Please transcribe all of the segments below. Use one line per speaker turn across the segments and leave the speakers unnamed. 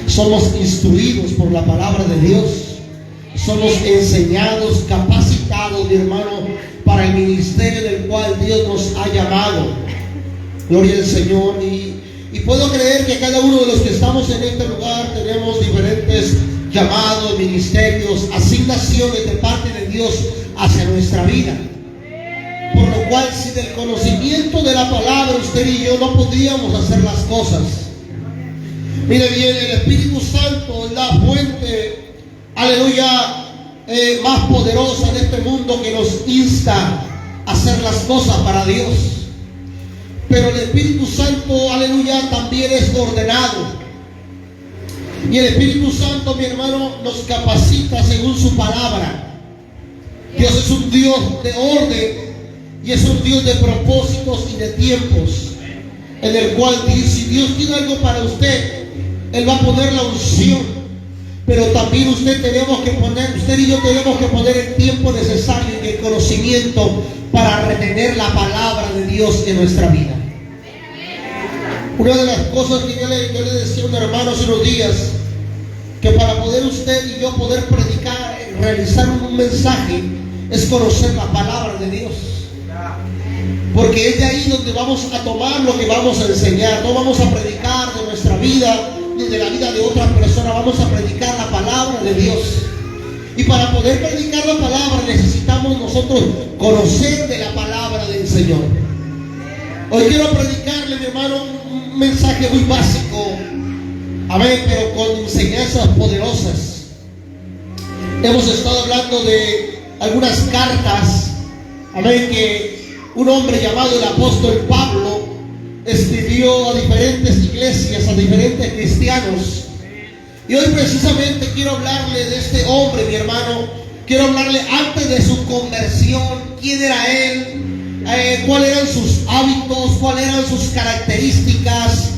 somos instruidos por la palabra de Dios, somos enseñados, capacitados, mi hermano, para el ministerio del cual Dios nos ha llamado. Gloria al Señor. Y puedo creer que cada uno de los que estamos en este lugar tenemos diferentes llamados, ministerios, asignaciones de parte de Dios hacia nuestra vida. Por lo cual, sin el conocimiento de la palabra, usted y yo no podíamos hacer las cosas. Mire bien, el Espíritu Santo es la fuente, aleluya, más poderosa de este mundo, que nos insta a hacer las cosas para Dios. Pero el Espíritu Santo, aleluya, también es ordenado. Y el Espíritu Santo, mi hermano, nos capacita según su palabra. Dios es un Dios de orden y es un Dios de propósitos y de tiempos, en el cual, si Dios tiene algo para usted, Él va a poner la unción. Pero también usted y yo tenemos que poner el tiempo necesario y el conocimiento para retener la palabra de Dios en nuestra vida. Una de las cosas que yo le decía a un hermano hace unos días, que para poder usted y yo poder predicar, realizar un mensaje, es conocer la palabra de Dios. Porque es de ahí donde vamos a tomar lo que vamos a enseñar. No vamos a predicar de nuestra vida ni de la vida de otra persona, vamos a predicar la palabra de Dios. Y para poder predicar la palabra necesitamos nosotros conocer de la palabra del Señor. Hoy quiero predicarle, mi hermano, un mensaje muy básico, amén, pero con enseñanzas poderosas. Hemos estado hablando de algunas cartas, amén, que un hombre llamado el apóstol Pablo escribió a diferentes iglesias, a diferentes cristianos. Y hoy precisamente quiero hablarle de este hombre, mi hermano. Quiero hablarle antes de su conversión, quién era él, cuáles eran sus hábitos, cuáles eran sus características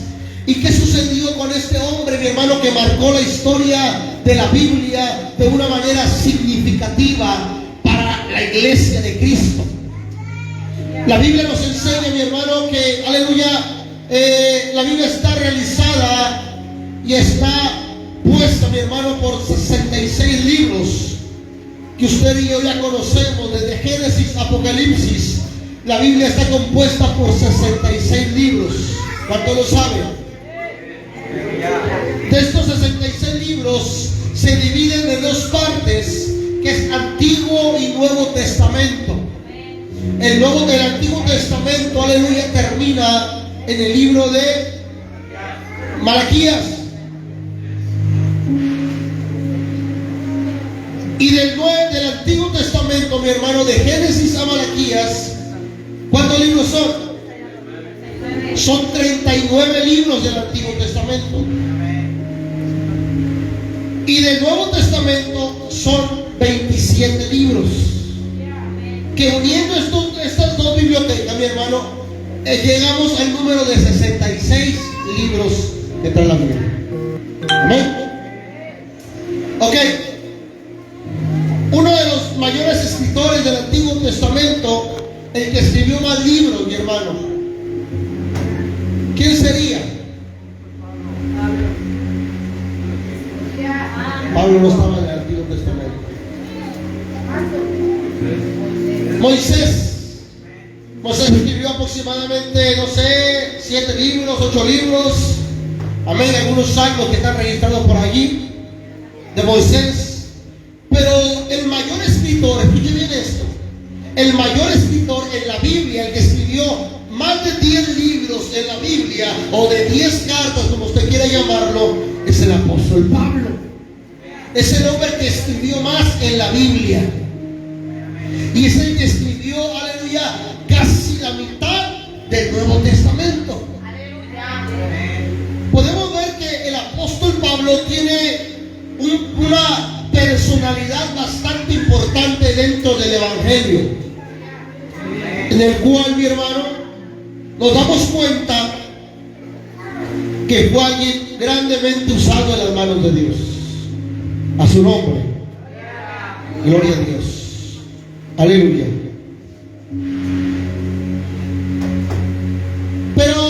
y qué sucedió con este hombre, mi hermano, que marcó la historia de la Biblia de una manera significativa para la iglesia de Cristo. La Biblia nos enseña, mi hermano, que, aleluya, la Biblia está realizada y está puesta, mi hermano, por 66 libros que usted y yo ya conocemos, desde Génesis a Apocalipsis. La Biblia está compuesta por 66 libros. ¿Cuánto lo saben? De estos 66 libros se dividen en dos partes, que es Antiguo y Nuevo Testamento. El Antiguo Testamento, aleluya, termina en el libro de Malaquías. Y del Antiguo Testamento, mi hermano, de Génesis a Malaquías, ¿cuántos libros son? Son 39 libros del Antiguo Testamento. Y del Nuevo Testamento son 27 libros. Que uniendo estas dos bibliotecas, mi hermano, llegamos al número de 66 libros que trae la Biblia. Amén. Ok. Uno de los mayores escritores del Antiguo Testamento, el que escribió más libros, mi hermano, ¿quién sería? Pablo no estaba en el Antiguo Testamento. Moisés escribió aproximadamente, no sé, 7 libros, 8 libros. Amén, algunos salmos que están registrados por allí de Moisés. Pero el mayor escritor, escuche bien esto, el mayor escritor en la Biblia, el que escribió más de 10 libros en la Biblia, o de 10 cartas, como usted quiera llamarlo, es el apóstol Pablo. Es el hombre que escribió más en la Biblia. Y es el que escribió, aleluya, casi la mitad del Nuevo Testamento. Podemos ver que el apóstol Pablo tiene una personalidad bastante importante dentro del Evangelio, en el cual, mi hermano, nos damos cuenta que fue alguien grandemente usado en las manos de Dios. A su nombre, gloria a Dios, aleluya. Pero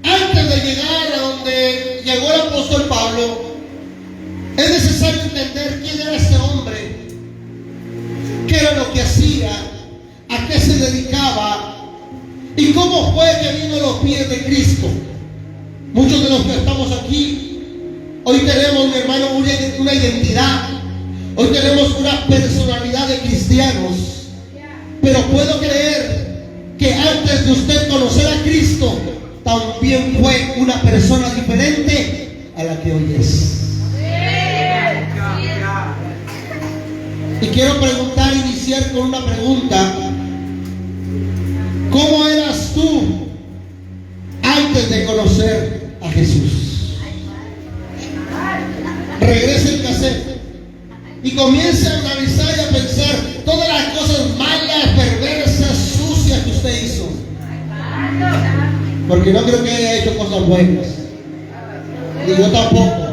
antes de llegar a donde llegó el apóstol apóstol Pablo, es necesario entender quién era este hombre, qué era lo que hacía, a qué se dedicaba y cómo fue que vino a los pies de Cristo. Muchos de los que estamos aquí hoy tenemos, mi hermano, una identidad, hoy tenemos una personalidad de cristianos, pero puedo creer que antes de usted conocer a Cristo, también fue una persona diferente a la que hoy es. Y quiero iniciar con una pregunta. ¿Cómo eras tú antes de conocer a Jesús? Regrese el cassette y comience a analizar y a pensar todas las cosas malas, perversas, sucias que usted hizo. Porque no creo que haya hecho cosas buenas. Y yo tampoco.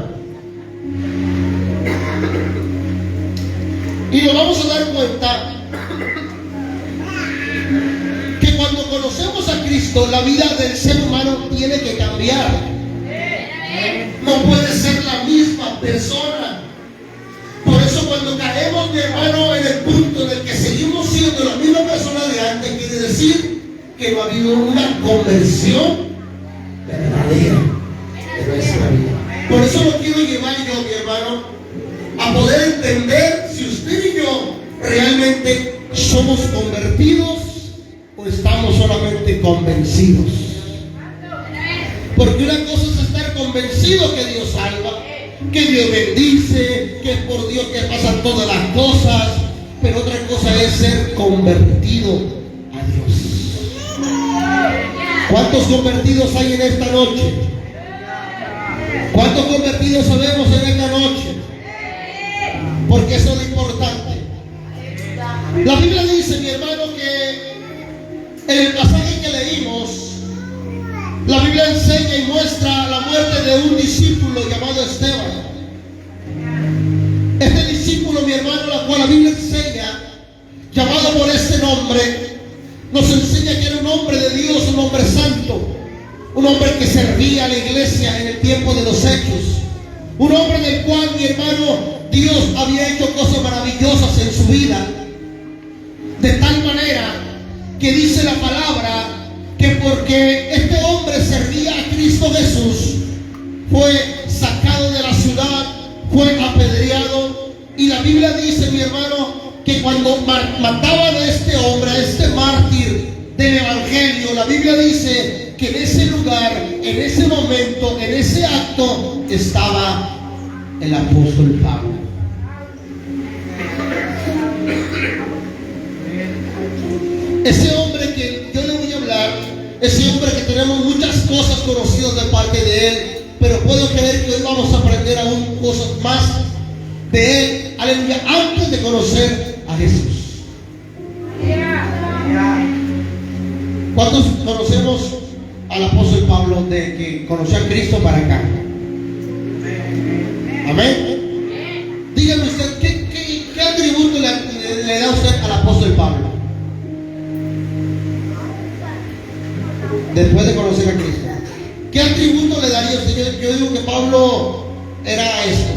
Y nos vamos a dar cuenta que cuando conocemos a Cristo, la vida del ser humano tiene que cambiar. No puede ser la misma persona. Por eso cuando caemos, mi hermano, en el punto en el que seguimos siendo la misma persona de antes, quiere decir que no ha habido una conversión verdadera de nuestra vida. Por eso lo quiero llevar yo, mi hermano, a poder entender si usted y yo realmente somos convertidos o estamos solamente convencidos. Porque una cosa es estar convencido que Dios salva, que Dios bendice, que es por Dios que pasan todas las cosas, pero otra cosa es ser convertido a Dios. ¿Cuántos convertidos hay en esta noche? ¿Cuántos convertidos sabemos en esta noche? Porque eso es lo importante. La Biblia dice, mi hermano, que en el pasaje que leímos, la Biblia enseña y muestra la muerte de un discípulo llamado Esteban. Este discípulo, mi hermano, la cual la Biblia enseña, llamado por este nombre, nos enseña que era un hombre de Dios, un hombre santo, un hombre que servía a la iglesia en el tiempo de los Hechos, un hombre del cual, mi hermano, Dios había hecho cosas maravillosas en su vida, de tal manera que dice la palabra que porque este hombre servía a Cristo Jesús, fue sacado de la ciudad, fue apedreado, y la Biblia dice, mi hermano, que cuando mataban a este hombre, a este mártir del Evangelio, la Biblia dice que en ese lugar, en ese momento, en ese acto, estaba el apóstol Pablo. Ese hombre que yo le voy a hablar, ese hombre que tenemos muchas cosas conocidas de parte de él, pero puedo creer que hoy vamos a aprender aún cosas más de él, aleluya, antes de conocer a Jesús. ¿Cuántos conocemos al apóstol Pablo de que conoció a Cristo para acá? Amén. Dígame usted, ¿qué atributo le da usted al apóstol Pablo después de conocer a Cristo? ¿Qué atributo le daría usted? Yo digo que Pablo era esto,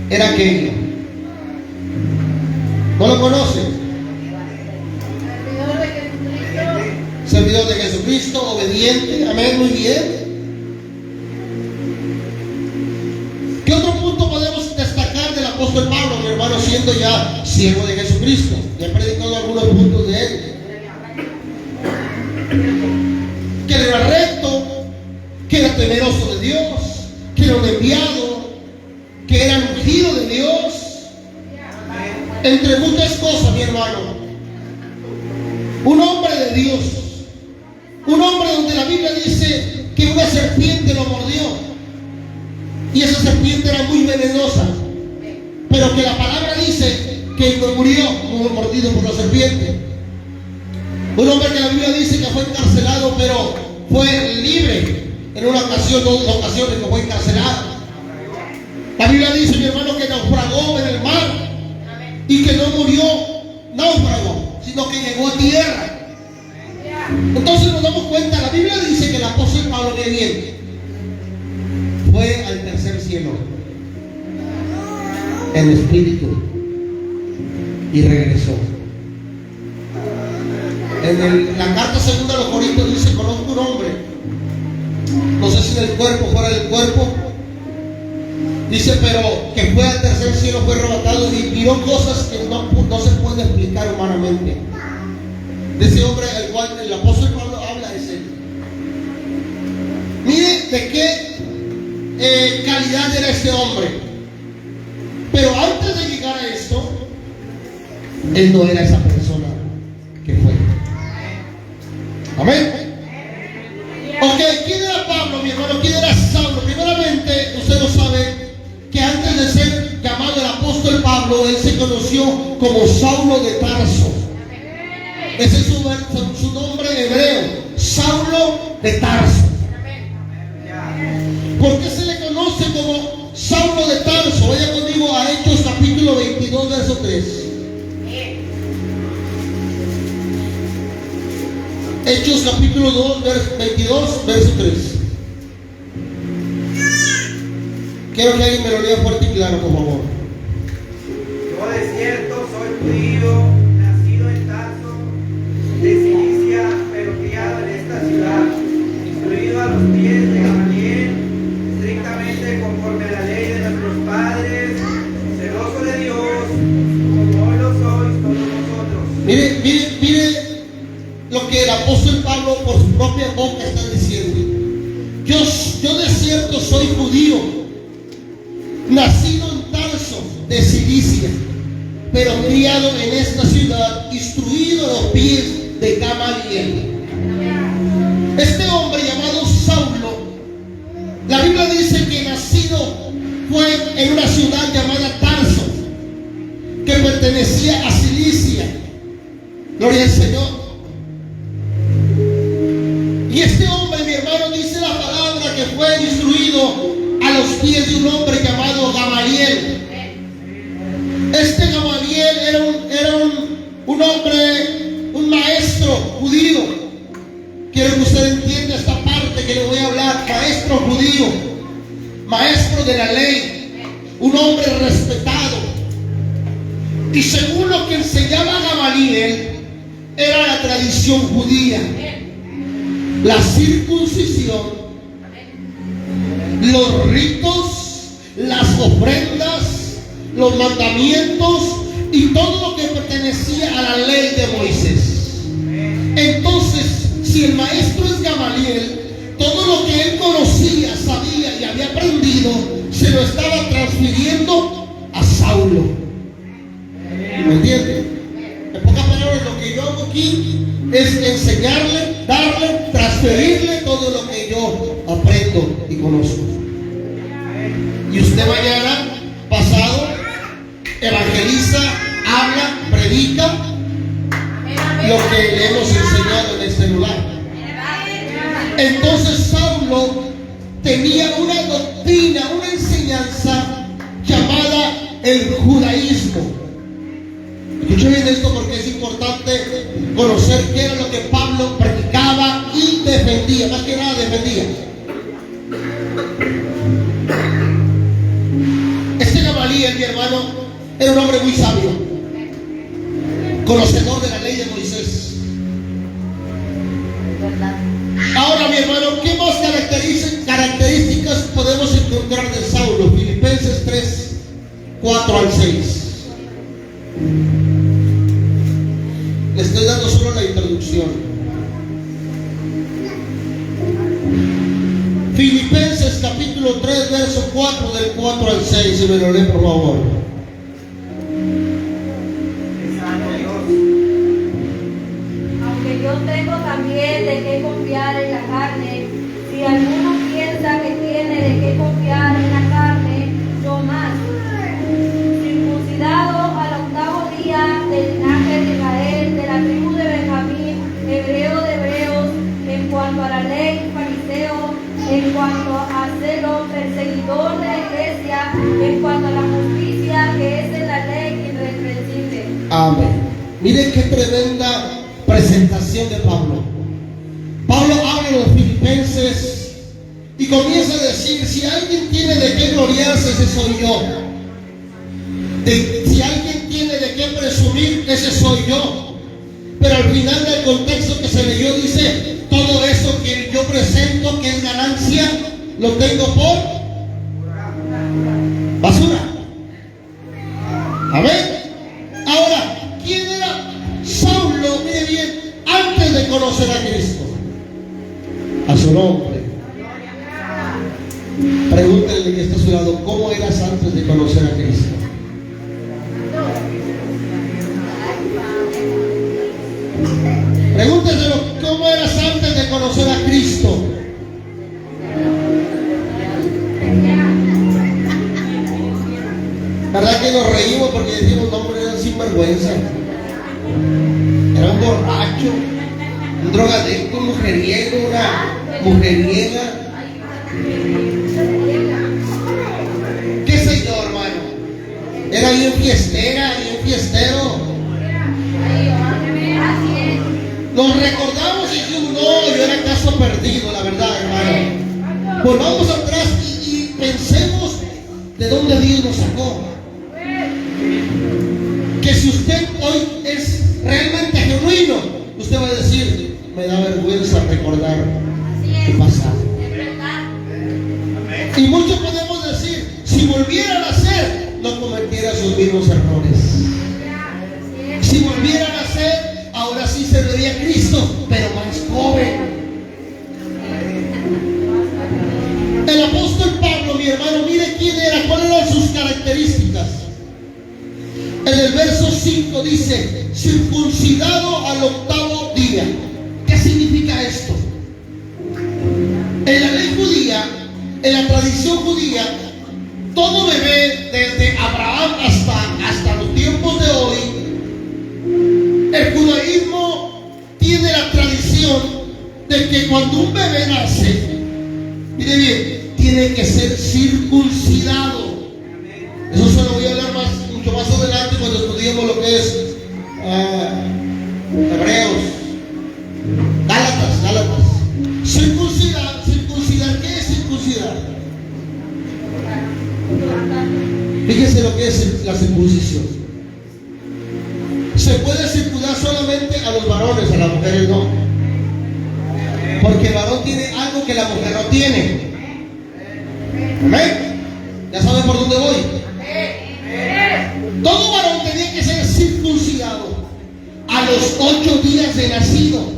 era aquello. ¿No lo conoce? Servidor de Jesucristo, obediente, amén, muy bien. ¿Qué otro punto podemos destacar del apóstol Pablo, mi hermano, siendo ya siervo de Jesucristo? Ya he predicado algunos puntos de él. Que era recto, que era temeroso de Dios, que era un enviado, que era ungido de Dios, entre muchas cosas, mi hermano. Un hombre de Dios, un hombre donde la Biblia dice que una serpiente lo mordió, y esa serpiente era muy venenosa, pero que la palabra dice que no murió mordido por la serpiente. Un hombre que la Biblia dice que fue encarcelado, pero fue libre en una ocasión, dos ocasiones que fue encarcelado. La Biblia dice, mi hermano, que naufragó en el mar y que no murió náufrago, sino que llegó a tierra. Entonces nos damos cuenta, la Biblia dice que el apóstol Pablo, que bien, fue fue al tercer cielo en espíritu y regresó. En la carta segunda a los Corintios dice: conozco un hombre, no sé si del cuerpo, fuera del cuerpo, dice, pero que fue al tercer cielo, fue arrebatado y vio cosas que no se puede explicar humanamente. De ese hombre al cual el apóstol Pablo habla es él. Mire de qué calidad era este hombre. Pero antes de llegar a esto, él no era esa persona que fue. Amén. Ok, ¿quién era Pablo, mi hermano? ¿Quién era Saulo? Primeramente, usted lo sabe, que antes de ser llamado el apóstol Pablo, él se conoció como Saulo de Tarso. Ese es su nombre hebreo, Saulo de Tarso. ¿Por qué se le conoce como Saulo de Tarso? Vaya conmigo a Hechos capítulo 22, verso 3. Hechos capítulo 22, verso 3. Quiero que alguien me lo lea fuerte y claro, por favor.
Yo de cierto soy judío, nacido en Tarso, de Cilicia, pero criado en esta ciudad, instruido a los pies de Gamaliel, estrictamente conforme a la ley de nuestros padres, celoso de Dios, como hoy lo sois todos vosotros.
Mire lo que el apóstol Pablo por su propia boca está diciendo. Yo de cierto soy judío, nacido en Tarso de Cilicia, pero criado en esta ciudad, instruido a los pies de Gamaliel. Este hombre llamado Saulo, la Biblia dice que nacido fue en una ciudad llamada Tarso, que pertenecía a Cilicia. Gloria al Señor. Y este hombre, mi hermano, dice la palabra que fue instruido a los pies de un hombre llamado Gamaliel. Este Gamaliel era un hombre, un maestro judío. Quiero que usted entienda esta parte que le voy a hablar. Maestro judío, maestro de la ley, un hombre respetado. Y según lo que enseñaba Gamaliel, era la tradición judía, la circuncisión, los ritos, las ofrendas, los mandamientos y todo lo que pertenecía a la ley de Moisés. Entonces, si el maestro es Gamaliel, todo lo que él conocía, sabía y había aprendido, se lo estaba transfiriendo a Saulo. ¿Me entiende? En pocas palabras, lo que yo hago aquí es enseñarle, darle, transferirle todo lo que yo aprendo y conozco. Y usted mañana, pasado, evangeliza, habla, predica lo que le hemos enseñado en este lugar. Entonces Saulo tenía una doctrina, una enseñanza llamada el judaísmo. Escuchen bien esto porque es importante conocer qué era lo que Pablo predicaba y defendía. Más que nada defendía. Este Gamaliel, mi hermano, era un hombre muy sabio, conocedor de la ley de Moisés. Ahora, mi hermano, ¿qué más características podemos encontrar de Saulo? Filipenses 3, 4 al 6. Le estoy dando solo la introducción. Filipenses capítulo 3, verso 4, del 4 al 6. Si me lo lee, por favor.
Aunque yo tengo también de qué confiar en la carne, si alguno piensa que tiene de qué confiar en la carne, yo más. Circuncidado al octavo día del linaje de Israel, de la tribu de Benjamín, hebreo de hebreos, en cuanto a la ley, fariseo, en cuanto a celo, perseguidor de la iglesia, en cuanto a la justicia que es en la ley irreprensible.
Amén. Miren qué tremenda presentación de Pablo. Pablo habla a los filipenses Y comienza a decir, si alguien tiene de qué gloriarse, ese soy yo. Si alguien tiene de qué presumir, ese soy yo. Pero al final del contexto que se leyó dice, todo eso que yo presento que es ganancia, lo tengo por basura. Amén. Ahora, ¿quién era Saulo? Mire bien, antes de conocer a Cristo. A su nombre. Pregúntenle que está a su lado, ¿cómo eras antes de conocer a Cristo? Pregúntenselo, ¿cómo eras antes de conocer a Cristo? ¿Verdad que nos reímos porque decimos, no, hombre, era sinvergüenza? Era un borracho, un drogadicto, un mujeriego, una mujeriega. ¿Qué sé yo, hermano? Era bien fiestera, bien fiestero. Nos recordamos y decimos, no, yo era caso perdido, la verdad, hermano. Volvamos atrás y pensemos de dónde Dios nos sacó. Que si usted hoy es realmente genuino, usted va a decir, me da vergüenza recordar tu pasado. Y muchos podemos decir, si volviera a nacer, no cometiera sus mismos errores. Si volviera a nacer, ahora sí serviría a Cristo, pero más joven. El apóstol Pablo, mi hermano, mire quién era, cuáles eran sus características. En el verso 5 dice, circuncidado al 8º día. ¿Qué significa esto? En la ley judía, en la tradición judía, todo bebé, desde Abraham hasta los tiempos de hoy, el judaísmo tiene la tradición de que cuando un bebé nace, mire bien, tiene que ser circuncidado. Eso se lo voy a hablar mucho más adelante cuando estudiemos lo que es Hebreos, Gálatas. Circuncidar, ¿qué es circuncidar? Fíjense lo que es la circuncisión. Se puede circuncidar solamente a los varones, a las mujeres no. Porque el varón tiene algo que la mujer no tiene. ¿Amén? ¿Ya saben por dónde voy? Todo varón tenía que ser circuncidado a los 8 días de nacido.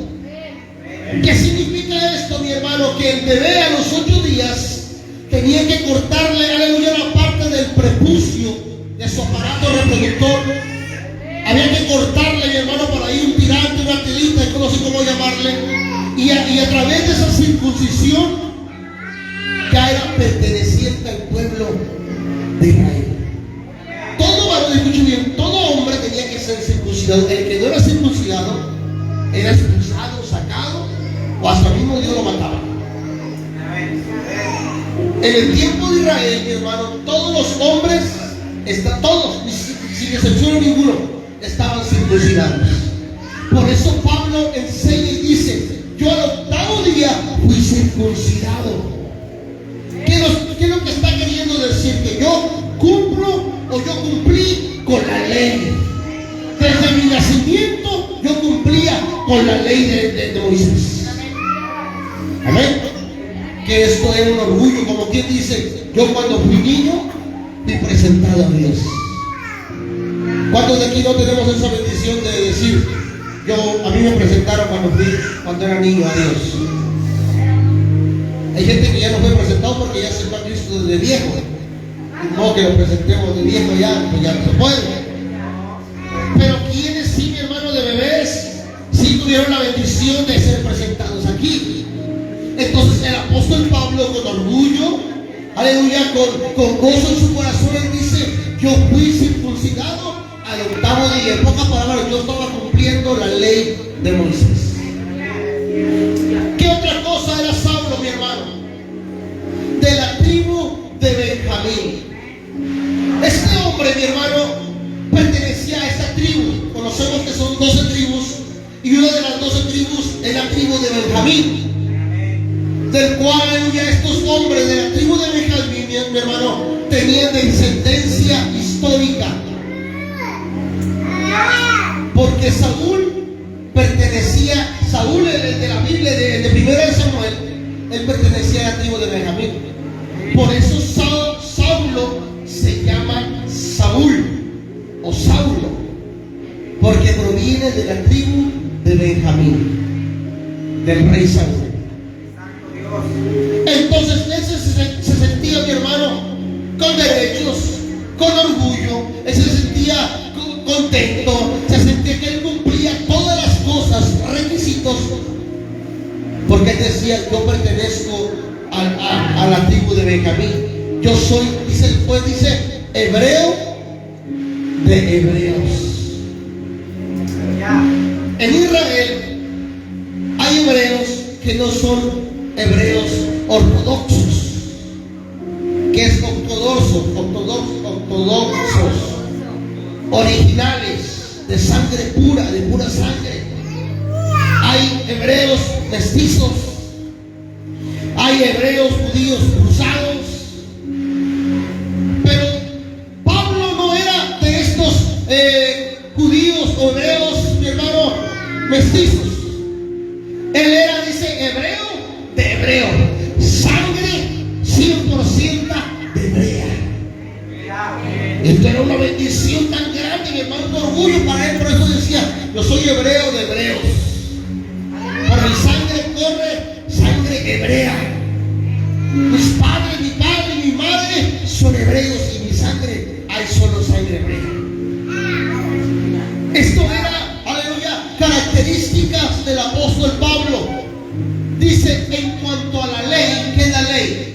¿Qué significa esto, mi hermano? Que el bebé a los 8 días tenía que cortarle, aleluya, la parte del prepucio de su aparato reproductor. Había que cortarle, mi hermano, por ahí un tirante, una telita, no sé cómo llamarle. Y a través de esa circuncisión ya era perteneciente al pueblo de Israel. Todo varón, escuche bien, todo hombre tenía que ser circuncidado. El que no era circuncidado era expulsado, sacado, o hasta mismo Dios lo mataba. En el tiempo de Israel, mi hermano, todos los hombres, todos, sin excepción ninguno, estaban circuncidados. Por eso Pablo enseña y dice, yo al 8º día fui circuncidado. ¿Qué es lo que está queriendo decir? Que yo cumplo o yo cumplí con la ley. Desde mi nacimiento yo cumplía con la ley de Moisés. Amén. Que esto es un orgullo, como quien dice, yo cuando fui niño fui presentado a Dios. ¿Cuántos de aquí no tenemos esa bendición de decir, a mí me presentaron cuando era niño a Dios? Hay gente que ya no fue presentado porque ya aceptó a Cristo desde viejo. No que lo presentemos de viejo ya, pues ya no se puede. Pero quienes sí, mi hermano, de bebés, sí tuvieron la bendición de ser presentados aquí. Entonces el apóstol Pablo, con orgullo, aleluya, con gozo en su corazón, él dice, yo fui circuncidado al 8º día. En pocas palabras, yo estaba cumpliendo la ley de Moisés. ¿Qué otra cosa era Saulo, mi hermano? De la tribu de Benjamín. Este hombre, mi hermano, pertenecía a esta tribu. Conocemos que son 12 tribus y una de las 12 tribus es la tribu de Benjamín. del cual ya estos hombres de la tribu de Benjamín, mi hermano, tenían descendencia histórica. Porque Saúl el de la Biblia de 1 de Samuel, él pertenecía a la tribu de Benjamín. Por eso Saulo se llama Saúl o Saulo, porque proviene de la tribu de Benjamín, del rey Saúl. Entonces él se sentía, mi hermano, con derechos, con orgullo, él se sentía contento, se sentía que él cumplía todas las cosas, requisitos, porque él decía: yo pertenezco a la tribu de Benjamín, yo soy, dice hebreo de hebreos. En Israel hay hebreos que no son hebreos ortodoxos, que es ortodoxos, originales, de sangre pura, de pura sangre. Hay hebreos mestizos, hay hebreos judíos cruzados, pero Pablo no era de estos judíos o hebreos, mi hermano, mestizos. Él era, dice, hebreo de hebreo, sangre 100% de hebrea. Esto era una bendición tan grande, mi hermano, un orgullo para él. Por eso decía: yo soy hebreo de hebreos, por mi sangre corre sangre hebrea. Mis padres, mi padre y mi madre son hebreos, y mi sangre hay solo sangre hebrea. Esto era, aleluya, características del apóstol Pablo. Dice: en cuanto a la ley, ¿qué es la ley?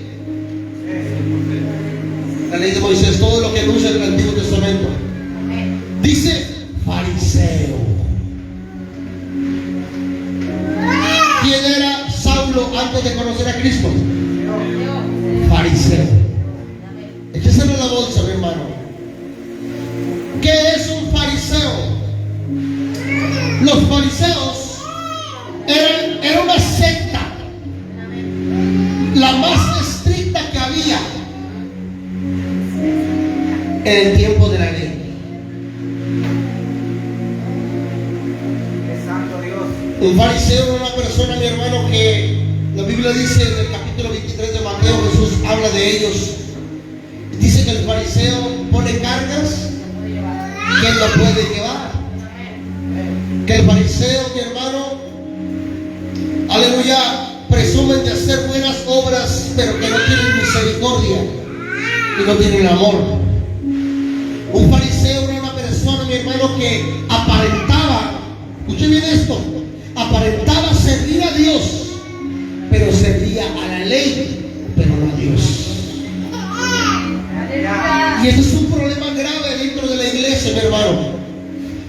La ley de Moisés, todo lo que luce en el Antiguo Testamento. Dice fariseo. ¿Quién era Saulo antes de conocer a Cristo? Fariseo. Écheselo en la bolsa, mi hermano. ¿Qué es un fariseo? Los fariseos eran una secta, la más estricta que había en el tiempo de la ley.
Santo Dios.
Un fariseo era una persona, mi hermano, que la Biblia dice en el capítulo 23 de Mateo, Jesús habla de ellos. Dice que el fariseo pone cargas que él no puede llevar. Que el fariseo, mi hermano, aleluya, presumen de hacer buenas obras, pero que no tienen misericordia y no tienen amor. Un fariseo era una persona, mi hermano, que aparentaba, escuche bien esto, aparentaba servir a Dios, pero servía a la ley, pero no a Dios. Y eso es un problema grave dentro de la iglesia, mi hermano,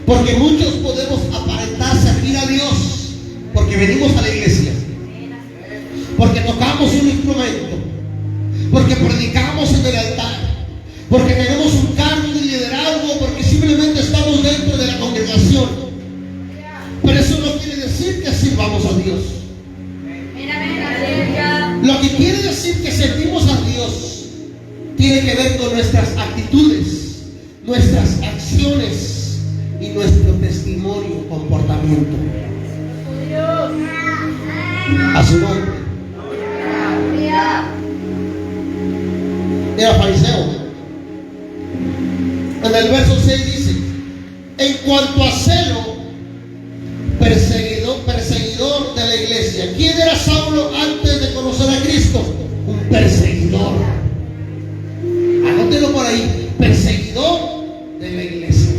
porque muchos podemos aparentar servir a Dios porque venimos a la iglesia, porque tocamos un instrumento, porque predicamos en el altar, porque tenemos un cargo de liderazgo, porque simplemente estamos dentro de la congregación. Pero eso no quiere decir que sirvamos a Dios. Lo que quiere decir que servimos a Dios tiene que ver con nuestras actitudes, nuestras acciones y nuestro testimonio, comportamiento. A su nombre. Era fariseo. En el verso 6 dice: en cuanto a celo, perseguidor de la iglesia. ¿Quién era Saulo antes de conocer a Cristo? Un perseguidor. Anótelo por ahí: perseguidor de la iglesia.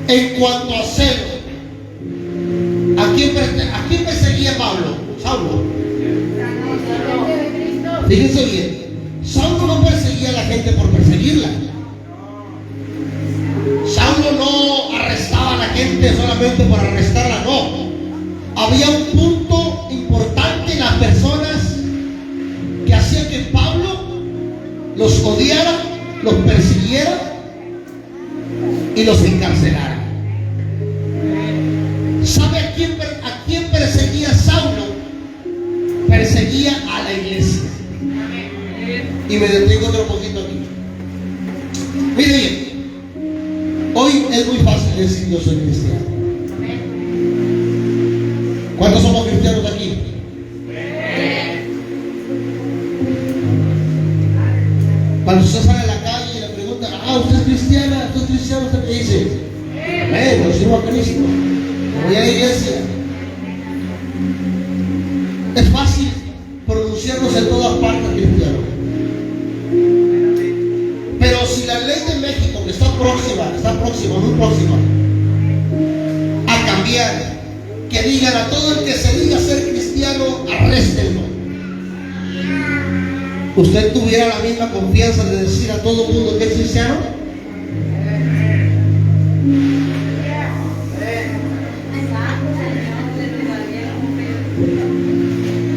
En cuanto a celo, ¿a quién perseguía Pablo? Saulo. Fíjense bien, Saulo no perseguía a la gente por perseguirla. Saulo no arrestaba a la gente solamente por arrestarla, no. Había un punto importante en las personas que hacía que Pablo los odiara los persiguiera y los encarcelara. ¿Sabe a quién perseguía Saulo? Perseguía a la iglesia. Y me detengo otro poquito aquí. Mire bien, hoy es muy fácil decir yo soy cristiano. ¿Cuántos somos cristianos aquí? Cuando usted sale a la calle y le preguntan, ¿usted es cristiana? ¿Usted es cristiano? ¿Usted qué dice? Yo sirvo a Cristo, voy a la iglesia. Es fácil pronunciarnos en todas partes cristianos. Pero si la ley de México, que está próxima, muy próxima a cambiar, que digan a todo el que se diga ser cristiano, arréstenlo, ¿usted tuviera la misma confianza de decir a todo el mundo que es cristiano?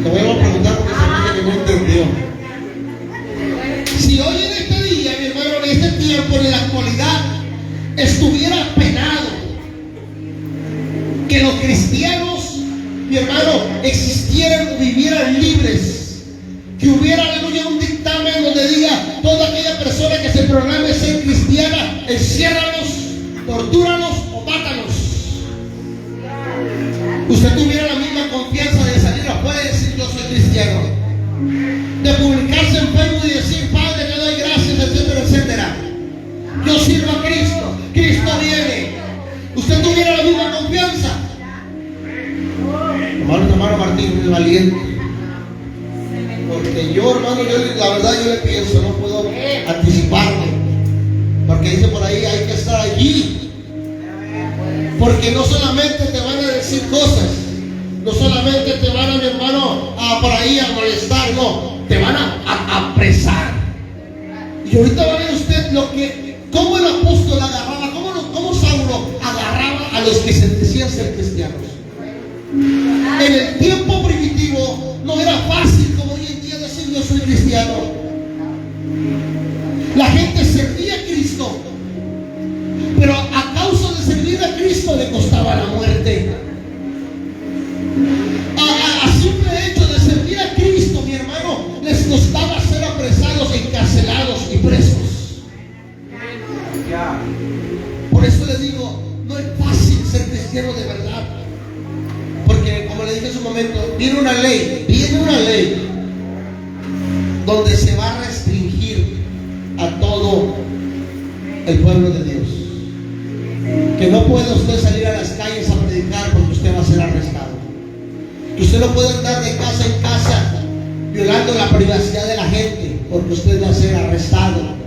Te voy a preguntar porque se me que no entendió. Si hoy en este día, mi hermano, en este tiempo, en la actualidad, estuviera penado que los cristianos, mi hermano, existieran o vivieran libres, que hubiera, aleluya, un dictamen donde diga toda aquella persona que se programe ser cristiana, enciérralos, tortúralos o mátalos, usted tuviera la misma confianza de salir afuera y decir yo soy cristiano, de publicarse en Facebook y decir Padre te doy gracias, etcétera, etcétera, yo sirvo a Cristo, Cristo viene, usted tuviera la misma confianza? Hermano Martín es valiente, porque yo, hermano, la verdad yo le pienso, no puedo anticiparme, porque dice por ahí hay que estar allí, porque no solamente te van a decir cosas, no solamente te van a, mi hermano, por ahí a molestar, no, te van a apresar. Y ahorita va a ver usted cómo el apóstol agarraba, cómo Saulo agarraba a los que se decían ser cristianos. En el tiempo primitivo no era fácil como hoy en día decir yo soy cristiano. La gente servía a Cristo, pero a causa de servir a Cristo le costaba la muerte. A simple hecho de servir a Cristo, mi hermano, les costaba ser apresados, encarcelados y presos. Por eso les digo, no es fácil ser cristiano de verdad. Porque, como le dije en su momento, viene una ley donde se va a restringir a todo el pueblo de Dios. Que no puede usted salir a las calles a predicar porque usted va a ser arrestado. Que usted no puede andar de casa en casa violando la privacidad de la gente porque usted va a ser arrestado.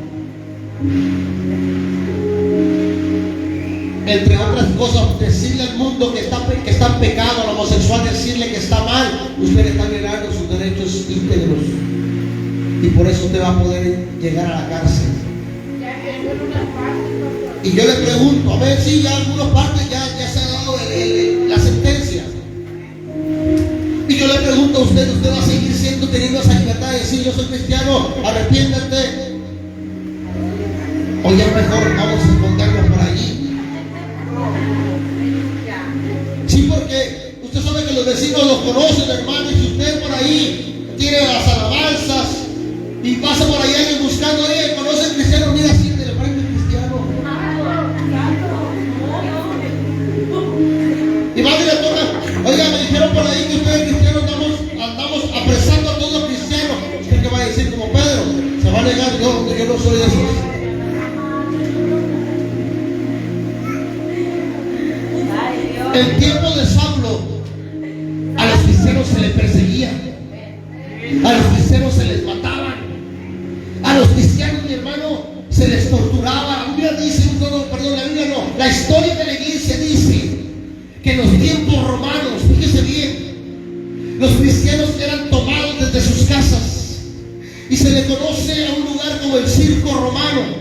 Entre otras cosas, decirle al mundo que está en pecado, al homosexual, decirle que está mal, usted está violando sus derechos íntegros. Y por eso usted va a poder llegar a la cárcel. Y yo le pregunto, a ver si ya en algunas partes ya se ha dado la sentencia. Y yo le pregunto a usted va a seguir teniendo esa libertad de decir yo soy cristiano, arrepiéntate. O ya mejor vamos a escondernos por allí. Sí, porque usted sabe que los vecinos los conocen, hermano, y si usted por ahí tiene las alabanzas y pasa por ahí alguien buscando, oye, ¿conocen cristianos? Mira, siente el frente cristiano. Y más le toca, oiga, me dijeron por ahí que ustedes cristianos andamos apresando a todos los cristianos. ¿Usted qué va a decir como Pedro? Se va a negar, yo no soy de esos. En tiempo de Saulo, a los cristianos se les perseguía, a los cristianos se les mataban, a los cristianos, mi hermano, se les torturaba. La Biblia dice, la historia de la iglesia dice que en los tiempos romanos, fíjese bien, los cristianos eran tomados desde sus casas y se le conoce a un lugar como el circo romano,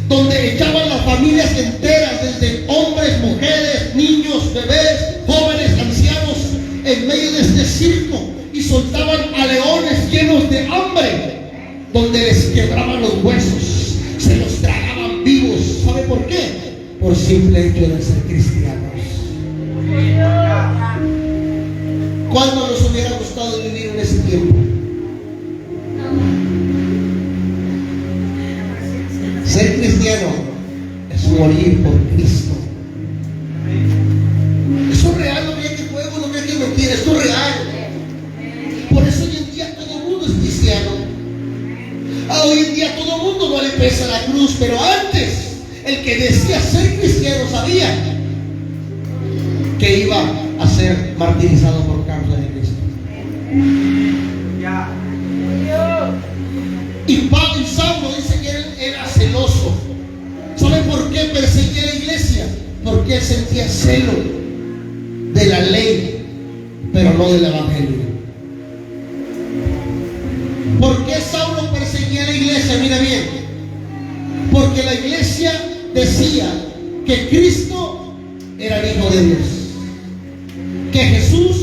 donde echaban las familias enteras, desde hombres, mujeres, niños, bebés, jóvenes, ancianos, en medio de este circo, y soltaban a leones llenos de hambre, donde les quebraban los huesos, se simple hecho de ser cristianos. ¿Cuándo nos hubiera gustado vivir en ese tiempo? Ser cristiano es morir por Cristo. Eso es real, no crean que juego, no crean que mentira, esto es real. Por eso hoy en día todo el mundo es cristiano. Hoy en día todo el mundo no le pesa la cruz, pero antes el que decía ser cristiano sabía que iba a ser martirizado por causa de Cristo. Y Saulo dice que él era celoso. ¿Saben por qué perseguía a la iglesia? Porque él sentía celo de la ley, pero no del evangelio. ¿Por qué Saulo perseguía a la iglesia? Mira bien, porque la iglesia decía que Cristo era el Hijo de Dios, que Jesús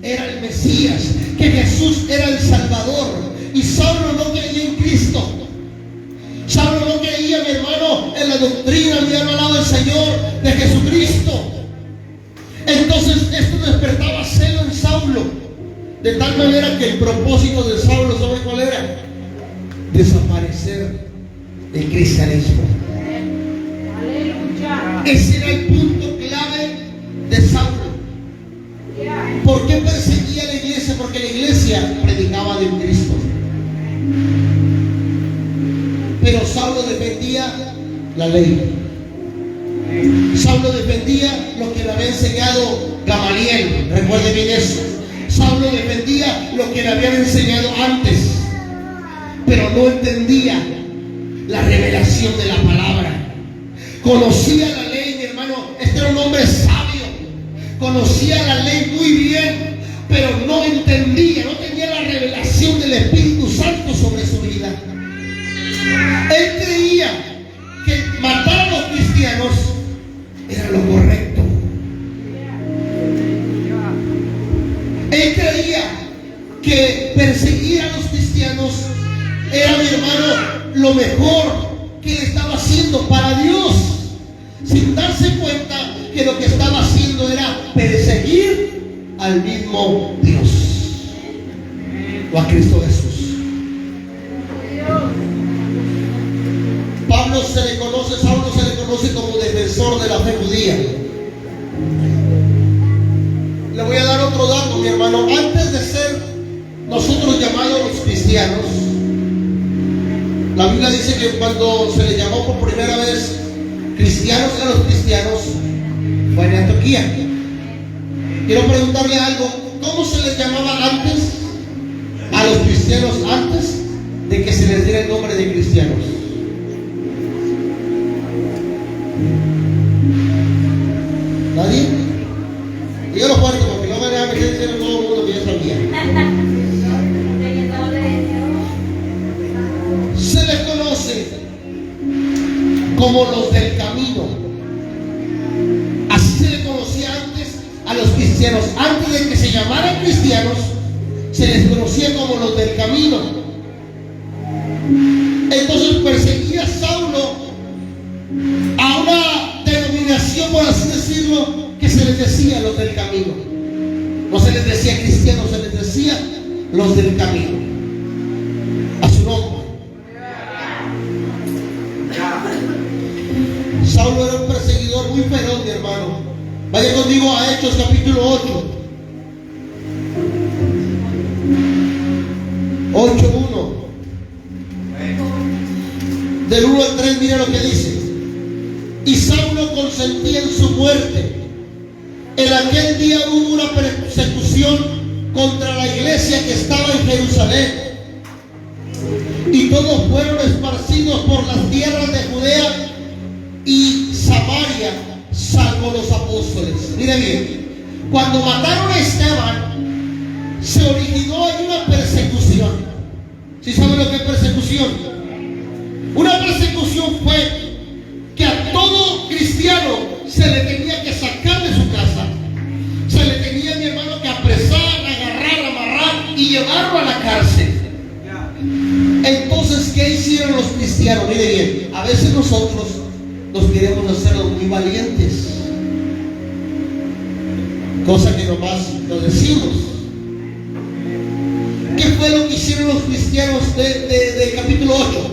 era el Mesías, que Jesús era el Salvador. Y Saulo no creía en Cristo. Saulo no creía, mi hermano, en la doctrina, mi hermano, del Señor, de Jesucristo. Entonces esto despertaba celo en Saulo, de tal manera que el propósito de Saulo, ¿sabe cuál era? Desaparecer el cristianismo. Ese era el punto clave de Saulo. ¿Por qué perseguía a la iglesia? Porque la iglesia predicaba de Cristo. Pero Saulo defendía la ley. Saulo defendía lo que le había enseñado Gamaliel. Recuerden bien eso. Saulo defendía lo que le habían enseñado antes, pero no entendía la revelación de la palabra. Conocía la ley, mi hermano. Este era un hombre sabio. Conocía la ley muy bien, pero no entendía, no tenía la revelación del Espíritu Santo sobre su vida. Él creía que matar a los cristianos era lo correcto. Él creía que perseguir a los cristianos era, mi hermano, lo mejor que él estaba haciendo para Dios, sin darse cuenta que lo que estaba haciendo era perseguir al mismo Dios o a Cristo Jesús. Saulo se le conoce como defensor de la fe judía. Le voy a dar otro dato, mi hermano. Antes de ser nosotros llamados los cristianos, la Biblia dice que cuando se le llamó por primera vez cristianos a los cristianos fue en Antioquía. Quiero preguntarle algo. ¿Cómo se les llamaba antes a los cristianos antes de que se les diera el nombre de cristianos? ¿Nadie? Dígalo fuerte, porque no me dejan meter diciendo todo el mundo que yo sabía. Se les conoce como los del camino. Así se les conocía antes a los cristianos. Antes de que se llamaran cristianos, se les conocía como los del camino. Entonces perseguía Saulo a una denominación, por así decirlo, que se les decía los del camino. No se les decía cristianos, se les decía los del camino, a su nombre. Saulo era un perseguidor muy feroz, mi hermano. Vaya conmigo a Hechos capítulo 8. 8:1. Del 1 al 3, mira lo que dice. Y Saulo consentía en su muerte. En aquel día hubo una persecución contra la iglesia que estaba en Jerusalén, y todos fueron esparcidos por las tierras de Judea y Samaria, salvo los apóstoles. Mire bien, cuando mataron a Esteban, se originó ahí una persecución. ¿Sí saben lo que es persecución? Una persecución fue que a todo cristiano se le tenía que sacar de su casa, se le tenía, mi hermano, que apresar, agarrar, amarrar y llevarlo a la cárcel. Entonces, ¿qué hicieron los cristianos? Mire bien, a veces nosotros nos queremos hacer los muy valientes, cosa que nomás lo decimos. ¿Qué fue lo que hicieron los cristianos del capítulo 8?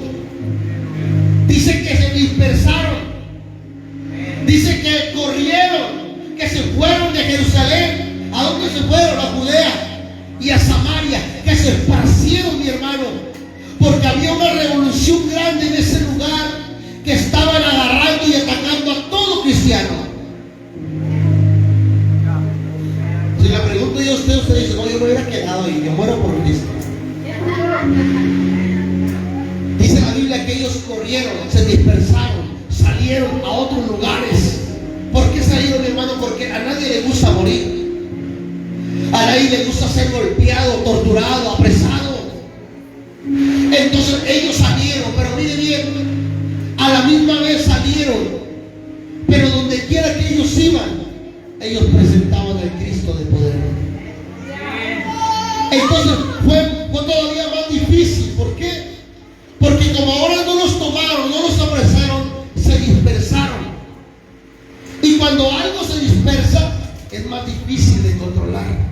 Dice que se dispersaron, dice que corrieron, que se fueron de Jerusalén. ¿A dónde se fueron? A Judea y a Samaria, que se esparcieron, mi hermano, porque había una revolución grande en ese lugar, que estaban agarrando y atacando a todo cristiano. Si la pregunto yo a usted dice, no, yo me hubiera quedado y yo muero por Cristo. Dice la Biblia que ellos corrieron, se dispersaron, salieron a otros lugares. ¿Por qué salieron, mi hermano? Porque a nadie le gusta morir. A nadie le gusta ser golpeado, torturado, apresado. Entonces ellos salieron, pero mire bien, a la misma vez salieron, pero donde quiera que ellos iban, ellos presentaban al Cristo de poder. Entonces fue todavía más difícil. ¿Por qué? Porque como ahora no los tomaron, no los apresaron, se dispersaron. Y cuando algo se dispersa, es más difícil de controlar.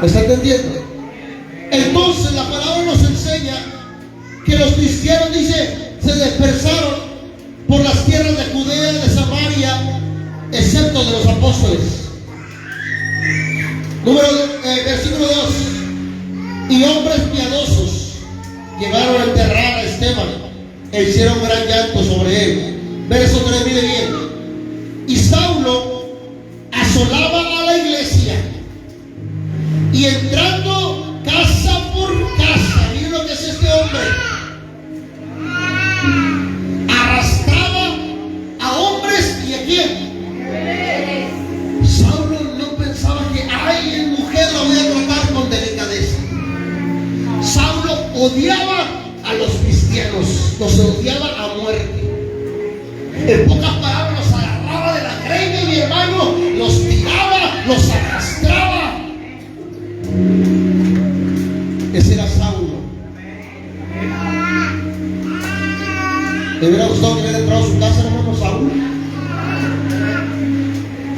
¿Me está entendiendo? Entonces la palabra nos enseña que los cristianos, dice, se dispersaron por las tierras de Judea, de Samaria, excepto de los apóstoles. Versículo 2. Y hombres piadosos llevaron a enterrar a Esteban e hicieron gran llanto sobre él. Verso 3, mire bien. Y Saulo asolaba a la iglesia, y entrando casa por casa, miren lo que es este hombre, arrastraba a hombres y a quién. Saulo no pensaba que, ay, en mujer lo voy a tratar con delicadeza. Saulo odiaba a los cristianos, los odiaba a muerte. En pocas palabras, los agarraba de la greña, mi hermano, los tiraba, los arrastraba. Ese era Saulo. ¿Le hubiera gustado que hubiera entrado a su casa, hermano, Saulo?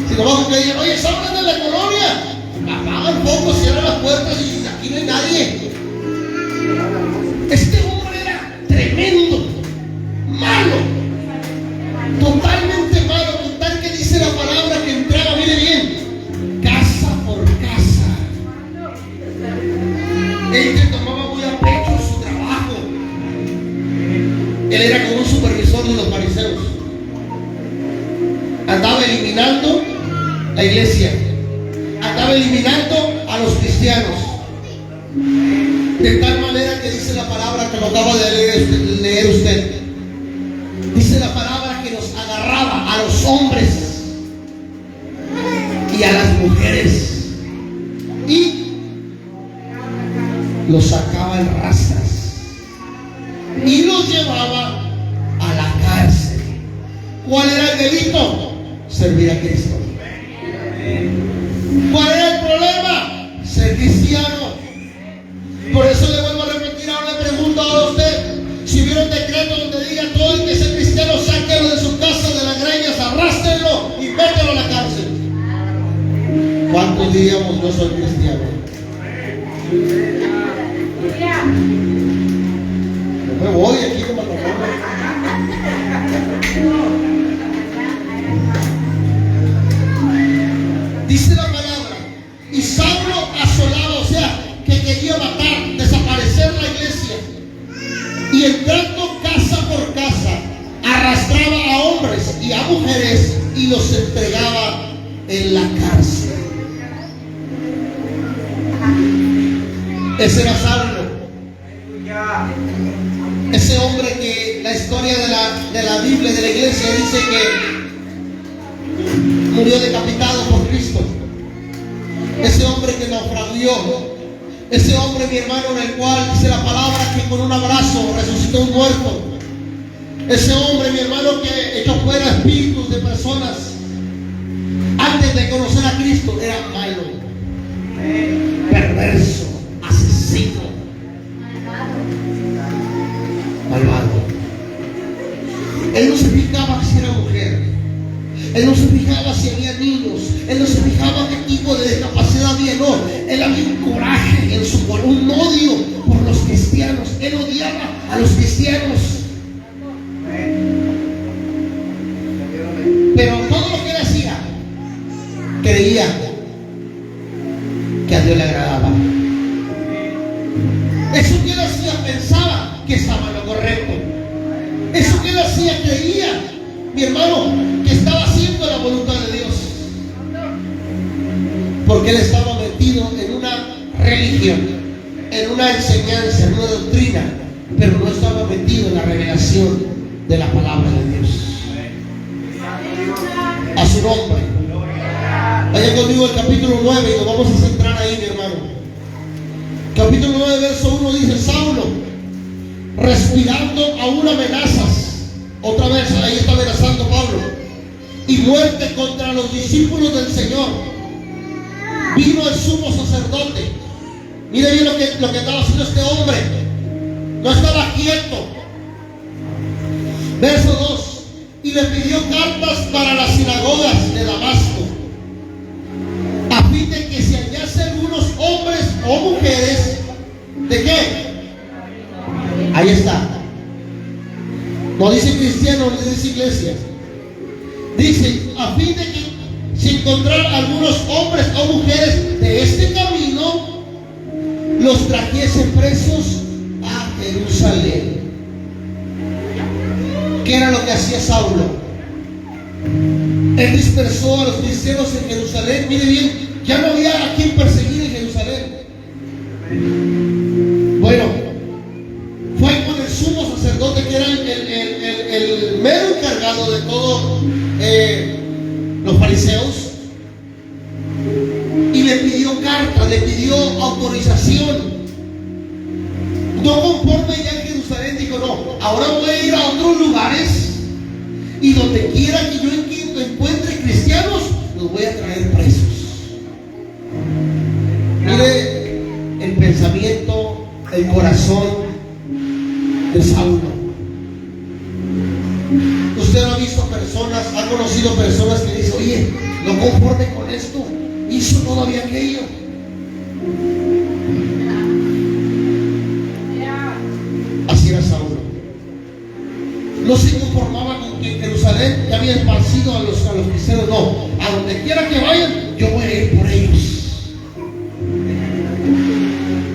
Si no vamos a decir, oye, Saulo es de la colonia, apagan poco, cierran las puertas y aquí no hay nadie. Este hombre era tremendo, malo, totalmente malo, con tal que dice la palabra que entraba, mire bien, casa por casa. Él que tomaba muy a pecho su trabajo. Él era como un supervisor de los fariseos. Andaba eliminando la iglesia, andaba eliminando a los cristianos, de tal manera que dice la palabra que lo acaba de leer usted. Dice la palabra que los agarraba a los hombres y a las mujeres y los sacaba en rastas y los llevaba a la cárcel. ¿Cuál era el delito? Servir a Cristo. ¿Cuál era el problema? Ser cristiano. Por eso le vuelvo a repetir, ahora le pregunto a usted, si hubiera un decreto donde diga todo el que sea cristiano, sáquenlo de su casa, de las greñas, arrástrenlo y mételo a la cárcel. ¿Cuántos diríamos yo soy cristiano? Yo me voy aquí como dice la palabra, y Saulo asolaba, o sea, que quería matar, desaparecer la iglesia, y entrando casa por casa, arrastraba a hombres y a mujeres y los entregaba en la cárcel. Ese era Saulo, ese hombre que la historia de la Biblia, de la iglesia, dice que murió decapitado por Cristo. Ese hombre que naufragó, ese hombre, mi hermano, en el cual dice la palabra que con un abrazo resucitó un muerto. Ese hombre, mi hermano, que echó fuera espíritus de personas antes de conocer a Cristo, era malo, perverso, asesino, malvado. Él no se se fijaba si había niños, él no se fijaba qué tipo de discapacidad había, no, él había un coraje en su corazón, un odio por los cristianos, él odiaba a los cristianos. Pero todo lo que él hacía, creía que a Dios le agradaba. Eso que él hacía, pensaba que estaba en lo correcto. Eso que él hacía, creía, mi hermano, que estaba haciendo la voluntad de Dios. Porque él estaba metido en una religión, en una enseñanza, en una doctrina, pero no estaba metido en la revelación de la palabra de Dios. A su nombre. Vaya conmigo el capítulo 9 y nos vamos a centrar ahí, mi hermano. Capítulo 9, verso 1 dice: Saulo, respirando aún amenazas, otra vez ahí está amenazando Pablo, y muerte contra los discípulos del Señor, vino el sumo sacerdote. Mire bien lo que estaba haciendo este hombre, no estaba quieto. Verso 2: y le pidió cartas para las sinagogas de Damasco, a fin de que se hallase algunos hombres o mujeres, ¿de qué? Ahí está. No dice cristiano, no dice iglesia. Dice, a fin de que se encontraran algunos hombres o mujeres de este camino, los trajese presos a Jerusalén. ¿Qué era lo que hacía Saulo? Él dispersó a los cristianos en Jerusalén. Mire bien, ya no había a quien perseguir en Jerusalén. Bueno, fue con el sumo sacerdote, que era el mero encargado de todo los fariseos, y le pidió carta, le pidió autorización. No conforme ya en Jerusalén, dijo: no, ahora voy a ir a otros lugares, y donde quiera que yo encuentre cristianos, los voy a traer presos. Mire el pensamiento, el corazón de Saulo. Usted ha visto personas, ha conocido personas que dicen: oye, no conforme con esto, hizo todavía aquello. Así era Saulo. No se conformaba con que en Jerusalén ya había esparcido a los cristianos. No, a donde quiera que vayan, yo voy a ir por ellos.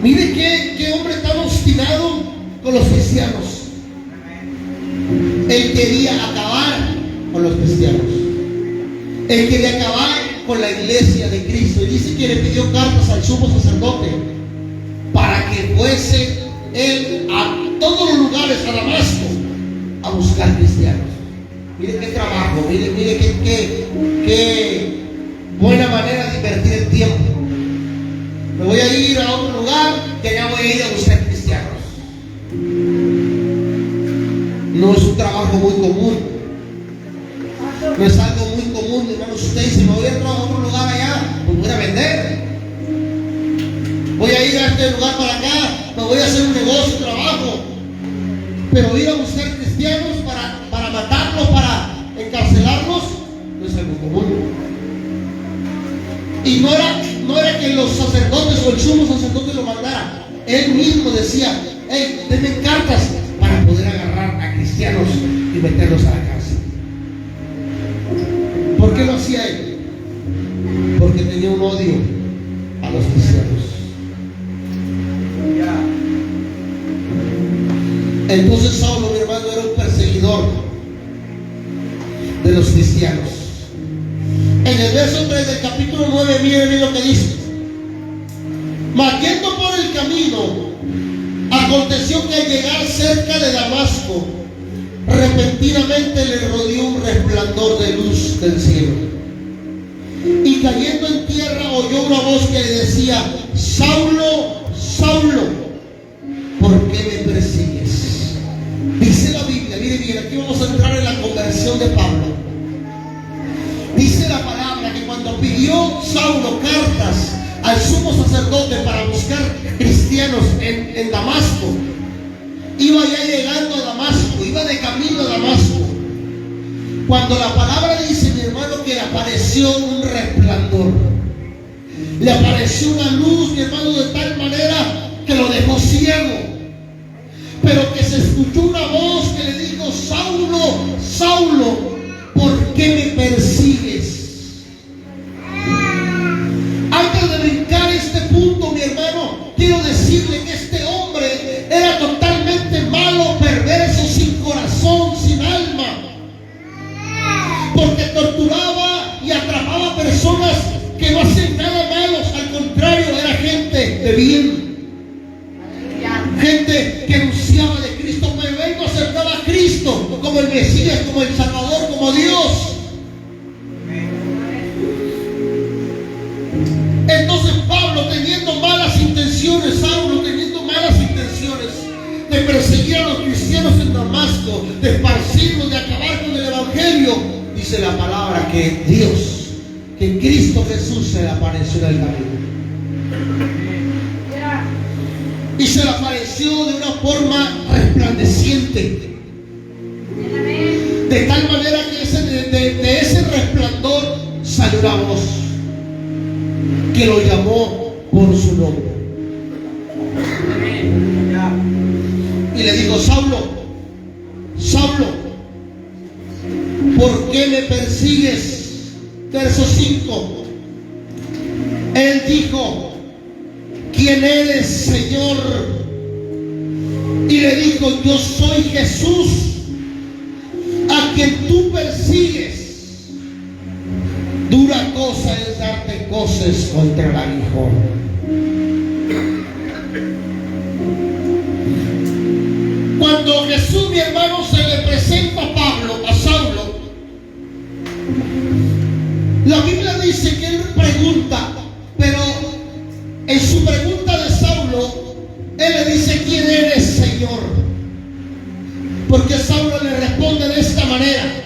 Mire qué hombre tan obstinado con los cristianos. Él quería acabar con los cristianos. Él quería acabar con la iglesia de Cristo. Y dice que le pidió cartas al sumo sacerdote para que fuese él a todos los lugares, a Damasco, a buscar cristianos. Mire qué trabajo, mire qué buena manera de invertir el tiempo. Me voy a ir a otro lugar, que ya voy a ir a buscar cristianos. No es un trabajo muy común. No es algo muy común, hermanos. Usted dice: me voy a trabajar a otro lugar allá, pues voy a vender. Voy a ir a este lugar para acá, me voy a hacer un negocio, un trabajo. Pero ir a buscar cristianos para matarlos, para encarcelarlos, no es algo común. Y no era que los sacerdotes o el sumo sacerdote lo mandara. Él mismo decía: hey, denme cartas para poder agarrar a cristianos y meterlos a la cárcel. ¿Por qué lo hacía él? Porque tenía un odio a los cristianos. Entonces Saulo, mi hermano, era un perseguidor de los cristianos. En el verso 3 del capítulo 9, miren lo que dice: mas yendo por el camino, aconteció que al llegar cerca de Damasco, repentinamente le rodeó un resplandor de luz del cielo, y cayendo en tierra oyó una voz que le decía: Saulo, Saulo, ¿por qué me persigues? Dice la Biblia, mire bien, aquí vamos a entrar en la conversión de Pablo. Dice la palabra que cuando pidió Saulo cartas al sumo sacerdote para buscar cristianos en Damasco, iba ya llegando a Damasco, iba de camino a Damasco, cuando la palabra dice, mi hermano, hermano, que le apareció un resplandor. Le apareció una luz, mi hermano, de tal manera que lo dejó ciego. Pero que se escuchó una voz que le dijo: Saulo, Saulo, ¿por qué me persigues? Antes de brincar este punto, mi hermano, quiero decirle que este hombre era totalmente malo, perverso, sin corazón, sin alma, porque torturaba y atrapaba personas que no hacen nada malos. Al contrario, era gente de bien, gente que anunciaba de Cristo, pero él no aceptaba a Cristo como el Mesías, como el Salvador, como Dios. Entonces Pablo, teniendo malas intenciones, Saulo teniendo malas intenciones de perseguir a los cristianos en Damasco, de esparcirlos, de acabar con el evangelio, dice la palabra que Dios, que Cristo Jesús se le apareció en el camino. Y se le apareció de una forma resplandeciente, de tal manera que de ese resplandor salió una voz que lo llamó por su nombre. Y le dijo: Saulo, Saulo, ¿por qué me persigues? Verso 5. Él dijo: ¿quién eres, Señor? Y le dijo: yo soy Jesús, a quien tú persigues. Dura cosa es darte coces contra el aguijón. Cuando Jesús, mi hermano, se le presenta a Pablo, a Saulo, la Biblia dice que él pregunta, pero en su pregunta de Saulo, él le dice: ¿quién eres, Señor? Porque Saulo le responde de esta manera.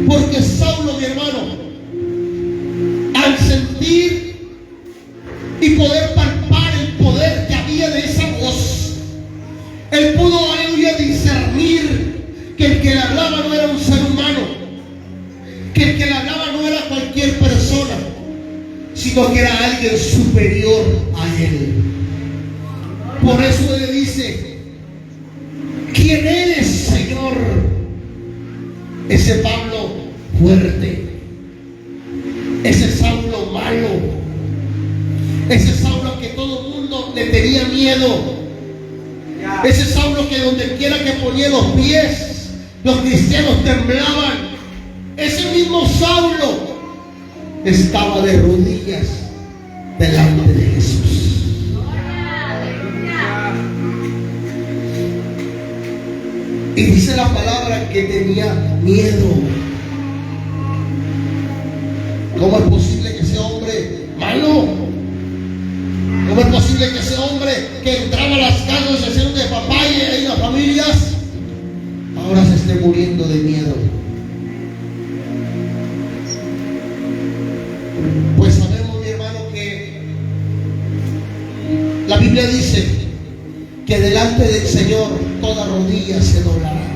Porque Saulo, mi hermano, al sentir y poder palpar el poder que había de esa voz, él pudo, aleluya, discernir que el que le hablaba no era un ser humano, que el que le hablaba no era cualquier persona, sino que era alguien superior a él. Por eso él le dice: ¿quién eres, Señor? Ese Pablo fuerte, ese Saulo malo, ese Saulo que todo el mundo le tenía miedo, ese Saulo que donde quiera que ponía los pies, los cristianos temblaban. Ese mismo Saulo estaba de rodillas delante de Jesús. Y dice la palabra que tenía miedo. ¿Cómo es posible que ese hombre malo? ¿Cómo es posible que ese hombre que entraba a las casas de hacer de papaya y las familias ahora se esté muriendo de miedo? Pues sabemos, mi hermano, que la Biblia dice que delante del Señor toda rodilla se doblará,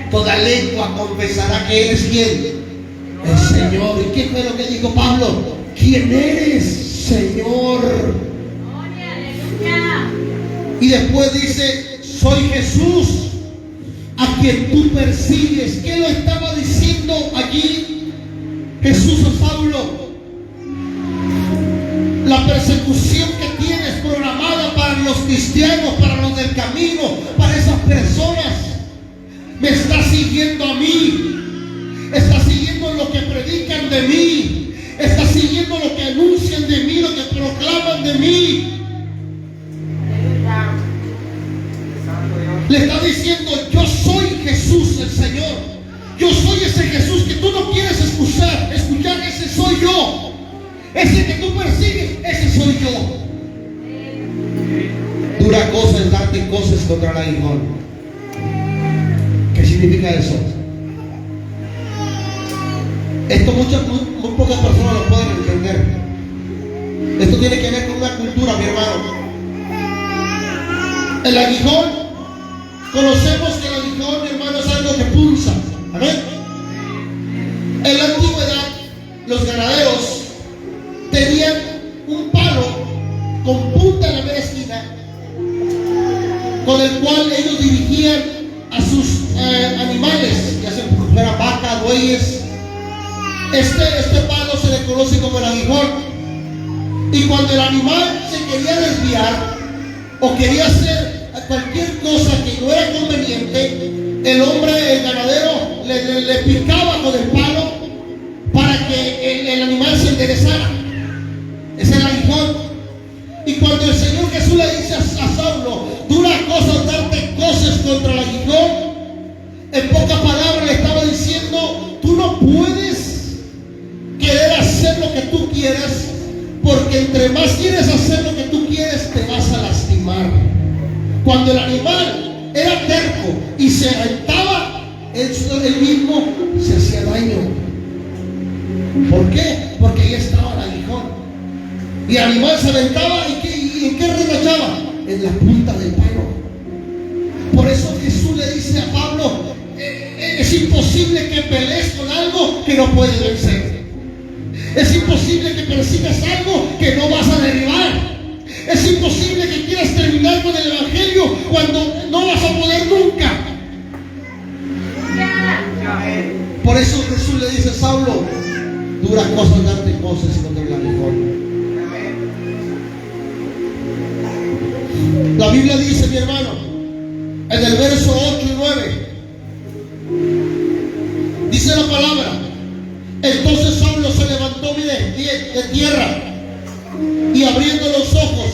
toda lengua confesará que Él es quien, el Señor. ¿Y qué fue lo que dijo Pablo? ¿Quién eres, Señor? Y después dice: soy Jesús, a quien tú persigues. ¿Qué lo estaba diciendo allí Jesús o Saulo? La persecución que tienes programada para los cristianos, para los del camino, para esas personas, me está siguiendo a mí, está siguiendo lo que predican de mí, está siguiendo lo que anuncian de mí, lo que proclaman de mí. Le está diciendo: yo soy Jesús el Señor, yo soy ese Jesús que tú no quieres escuchar, ese soy yo. Ese que tú persigues, ese soy yo. Dura cosa es darte cosas contra el aguijón. ¿Qué significa eso? Esto muy pocas personas lo pueden entender. Esto tiene que ver con una cultura, mi hermano. El aguijón, conocemos que el aguijón, mi hermano, es algo que punza. Amén. los ganaderos tenían un palo con punta en la media esquina, con el cual ellos dirigían a sus animales, ya fueran vacas, bueyes. Este palo se le conoce como el aguijón. Y cuando el animal se quería desviar o quería hacer cualquier cosa que no era conveniente, el ganadero, le picaba con el palo para que el animal se enderezara. Es el aguijón. Y cuando el Señor Jesús le dice a Saulo, dura cosa darte cosas contra el aguijón, en pocas palabras le estaba diciendo, tú no puedes querer hacer lo que tú quieras, porque entre más quieres hacer lo que tú quieres, te vas a lastimar. Cuando el animal era terco y se aventaba, él mismo se hacía daño. ¿Por qué? Porque ahí estaba el aguijón. Y el animal se aventaba y ¿en qué remachaba? En la punta del palo. Por eso Jesús le dice a Pablo, es imposible que pelees con algo que no puedes vencer. Es imposible que persigas algo que no vas a derribar. Es imposible que quieras terminar con el evangelio cuando no vas a poder nunca. Por eso Jesús le dice a Saulo, dura cosa darte cosas contra el aguijón. La Biblia dice, mi hermano, en el verso 8 y 9, dice la palabra, entonces Saulo se levantó de tierra y abriendo los ojos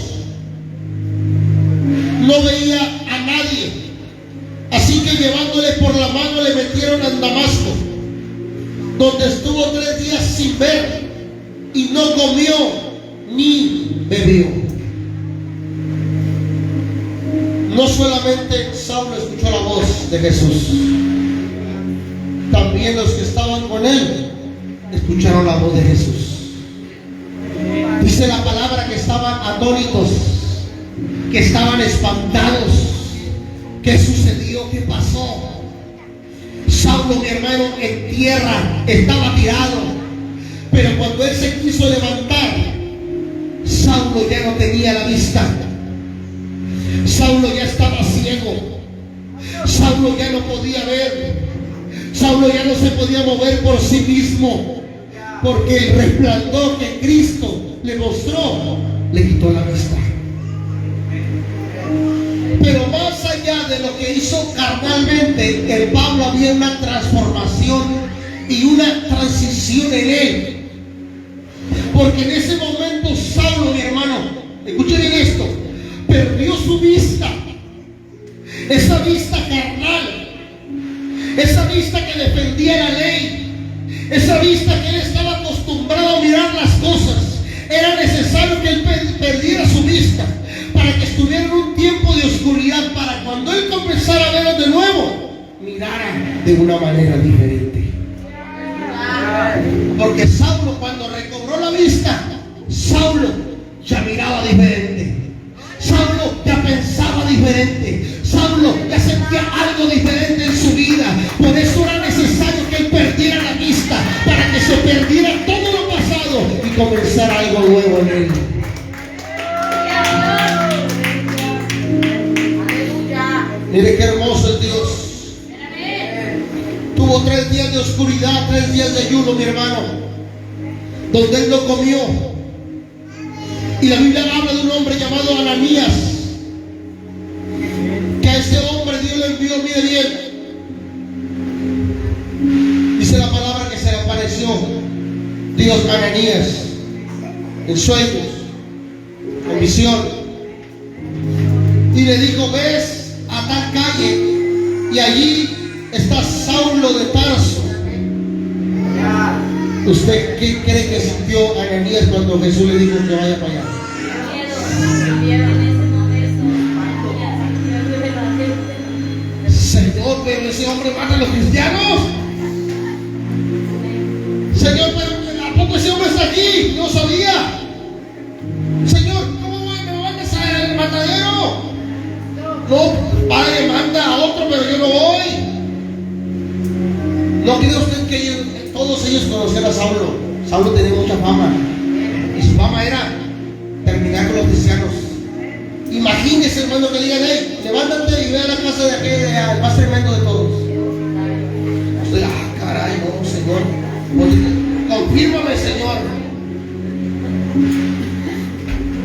no veía a nadie, así que llevándole por la mano le metieron a Damasco, donde estuvo 3 días sin ver y no comió ni bebió. No solamente Saulo escuchó la voz de Jesús, también los que estaban con él escucharon la voz de Jesús. Dice la palabra que estaban atónitos, que estaban espantados. ¿Qué sucedió? ¿Qué pasó? Saulo, mi hermano, en tierra estaba tirado, pero cuando él se quiso levantar, Saulo ya no tenía la vista. Saulo ya estaba ciego. Saulo ya no podía ver. Saulo ya no se podía mover por sí mismo, porque el resplandor que Cristo le mostró le quitó la vista. Pero más allá de lo que hizo carnalmente, en Pablo había una transformación y una transición en él. Porque en ese momento Saulo, mi hermano, escuchen bien esto, perdió su vista, esa vista carnal, esa vista que defendía la ley, esa vista que él estaba acostumbrado a mirar las cosas. Era necesario que él perdiera su vista para que estuviera en un tiempo de oscuridad, para cuando él comenzara a verlo de nuevo, mirara de una manera diferente. Porque Saulo, cuando recobró la vista, Saulo ya miraba diferente. Saulo ya pensaba diferente. Saulo ya sentía algo diferente en su vida. Por eso era necesario que él perdiera la vista, para que se perdiera todo lo pasado y comenzara algo nuevo en él. Mire qué hermoso es Dios. Tuvo 3 días de oscuridad, 3 días de ayuno, mi hermano, donde él no comió. Y la Biblia habla de un hombre llamado Ananías, que a ese hombre Dios le envió, mire bien, dice la palabra que se le apareció Dios a Ananías en sueños, en visión, y le dijo, ves a tal calle y allí está Saulo de Tarso. ¿Usted qué cree que sintió Ananías cuando Jesús le dijo que vaya para allá? Señor, pero ese hombre mata a los cristianos. Señor, pero ¿a poco ese hombre está aquí? No sabía. Señor, ¿cómo me mandas al matadero? No, padre, manda a otro, pero yo no voy. ¿No cree usted que todos ellos conocían a Saulo? Saulo tenía mucha fama. Y su fama era terminar con los cristianos. Imagínese, hermano, que digan: hey, levántate y ve a la casa de aquel, al más tremendo de todos. Usted, caray, no, Señor. Confírmame, Señor.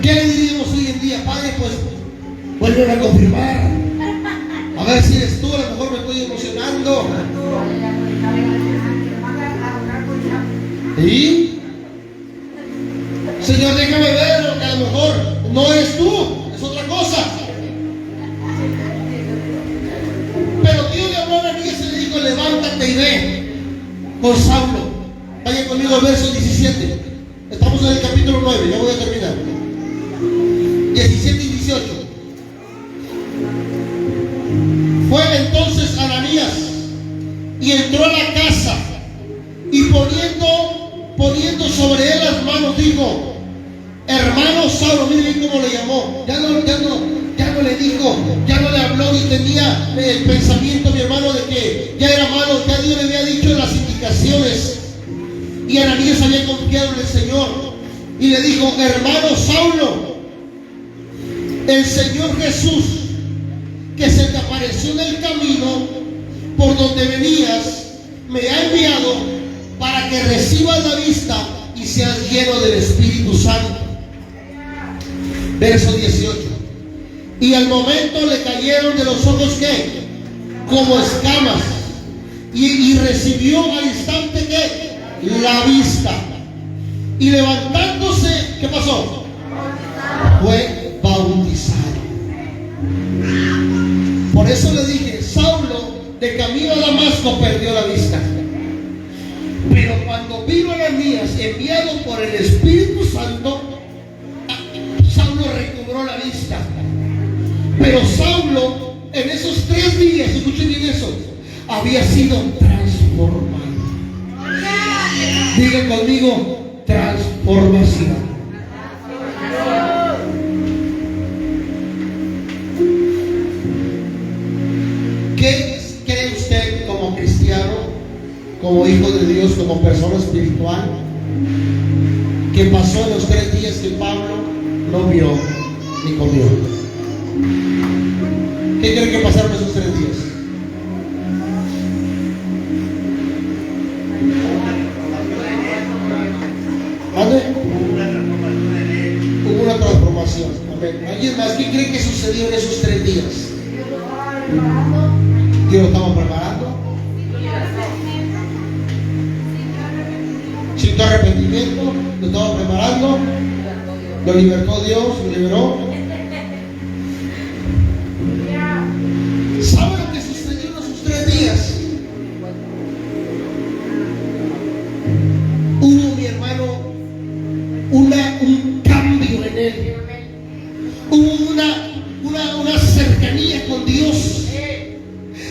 ¿Qué le diríamos hoy en día? Padre, pues vuelve a confirmar. A ver si eres tú, a lo mejor me estoy emocionando. ¿Y? Señor, déjame ver, que a lo mejor no eres tú, es otra cosa. Pero Dios le habló a Ananías y le dijo: levántate y ve con Saulo. Vaya conmigo al verso 17. Estamos en el capítulo 9, ya voy a terminar. 17 y 18. Fue entonces Ananías y entró a la casa, y poniendo sobre él las manos, dijo: hermano Saulo. Miren cómo le llamó. Ya no le dijo, ya no le habló, ni tenía el pensamiento, mi hermano, de que ya era malo. Ya Dios le había dicho las indicaciones, y Ananías había confiado en el Señor, y le dijo: hermano Saulo, el Señor Jesús, que se te apareció en el camino por donde venías, me ha enviado para que recibas la vista y seas lleno del Espíritu Santo. Verso 18. Y al momento le cayeron de los ojos, ¿qué? Como escamas, y recibió al instante, ¿qué? La vista. Y levantándose, ¿qué pasó? Fue bautizado. Por eso le dije: Saulo, de camino a Damasco, perdió la vista. Pero cuando vino Ananías, enviado por el Espíritu Santo, Saulo recobró la vista. Pero Saulo, en esos 3 días, escuchen bien eso, había sido transformado. Digan conmigo: transformación. ¿Qué cree usted como cristiano, como hijo de Dios, como persona espiritual, que pasó en los 3 días que Pablo no vio ni comió? ¿Qué cree que pasaron esos 3 días? ¿Vale? Hubo una transformación. Amén. ¿Alguien más? ¿Qué cree que sucedió en esos 3 días? Dios lo estaba preparando. Sin arrepentimiento, lo estaba preparando. Lo libertó Dios, lo liberó. ¿Sabe lo que sucedió en esos 3 días? Hubo, mi hermano, un cambio en él. Hubo una cercanía con Dios,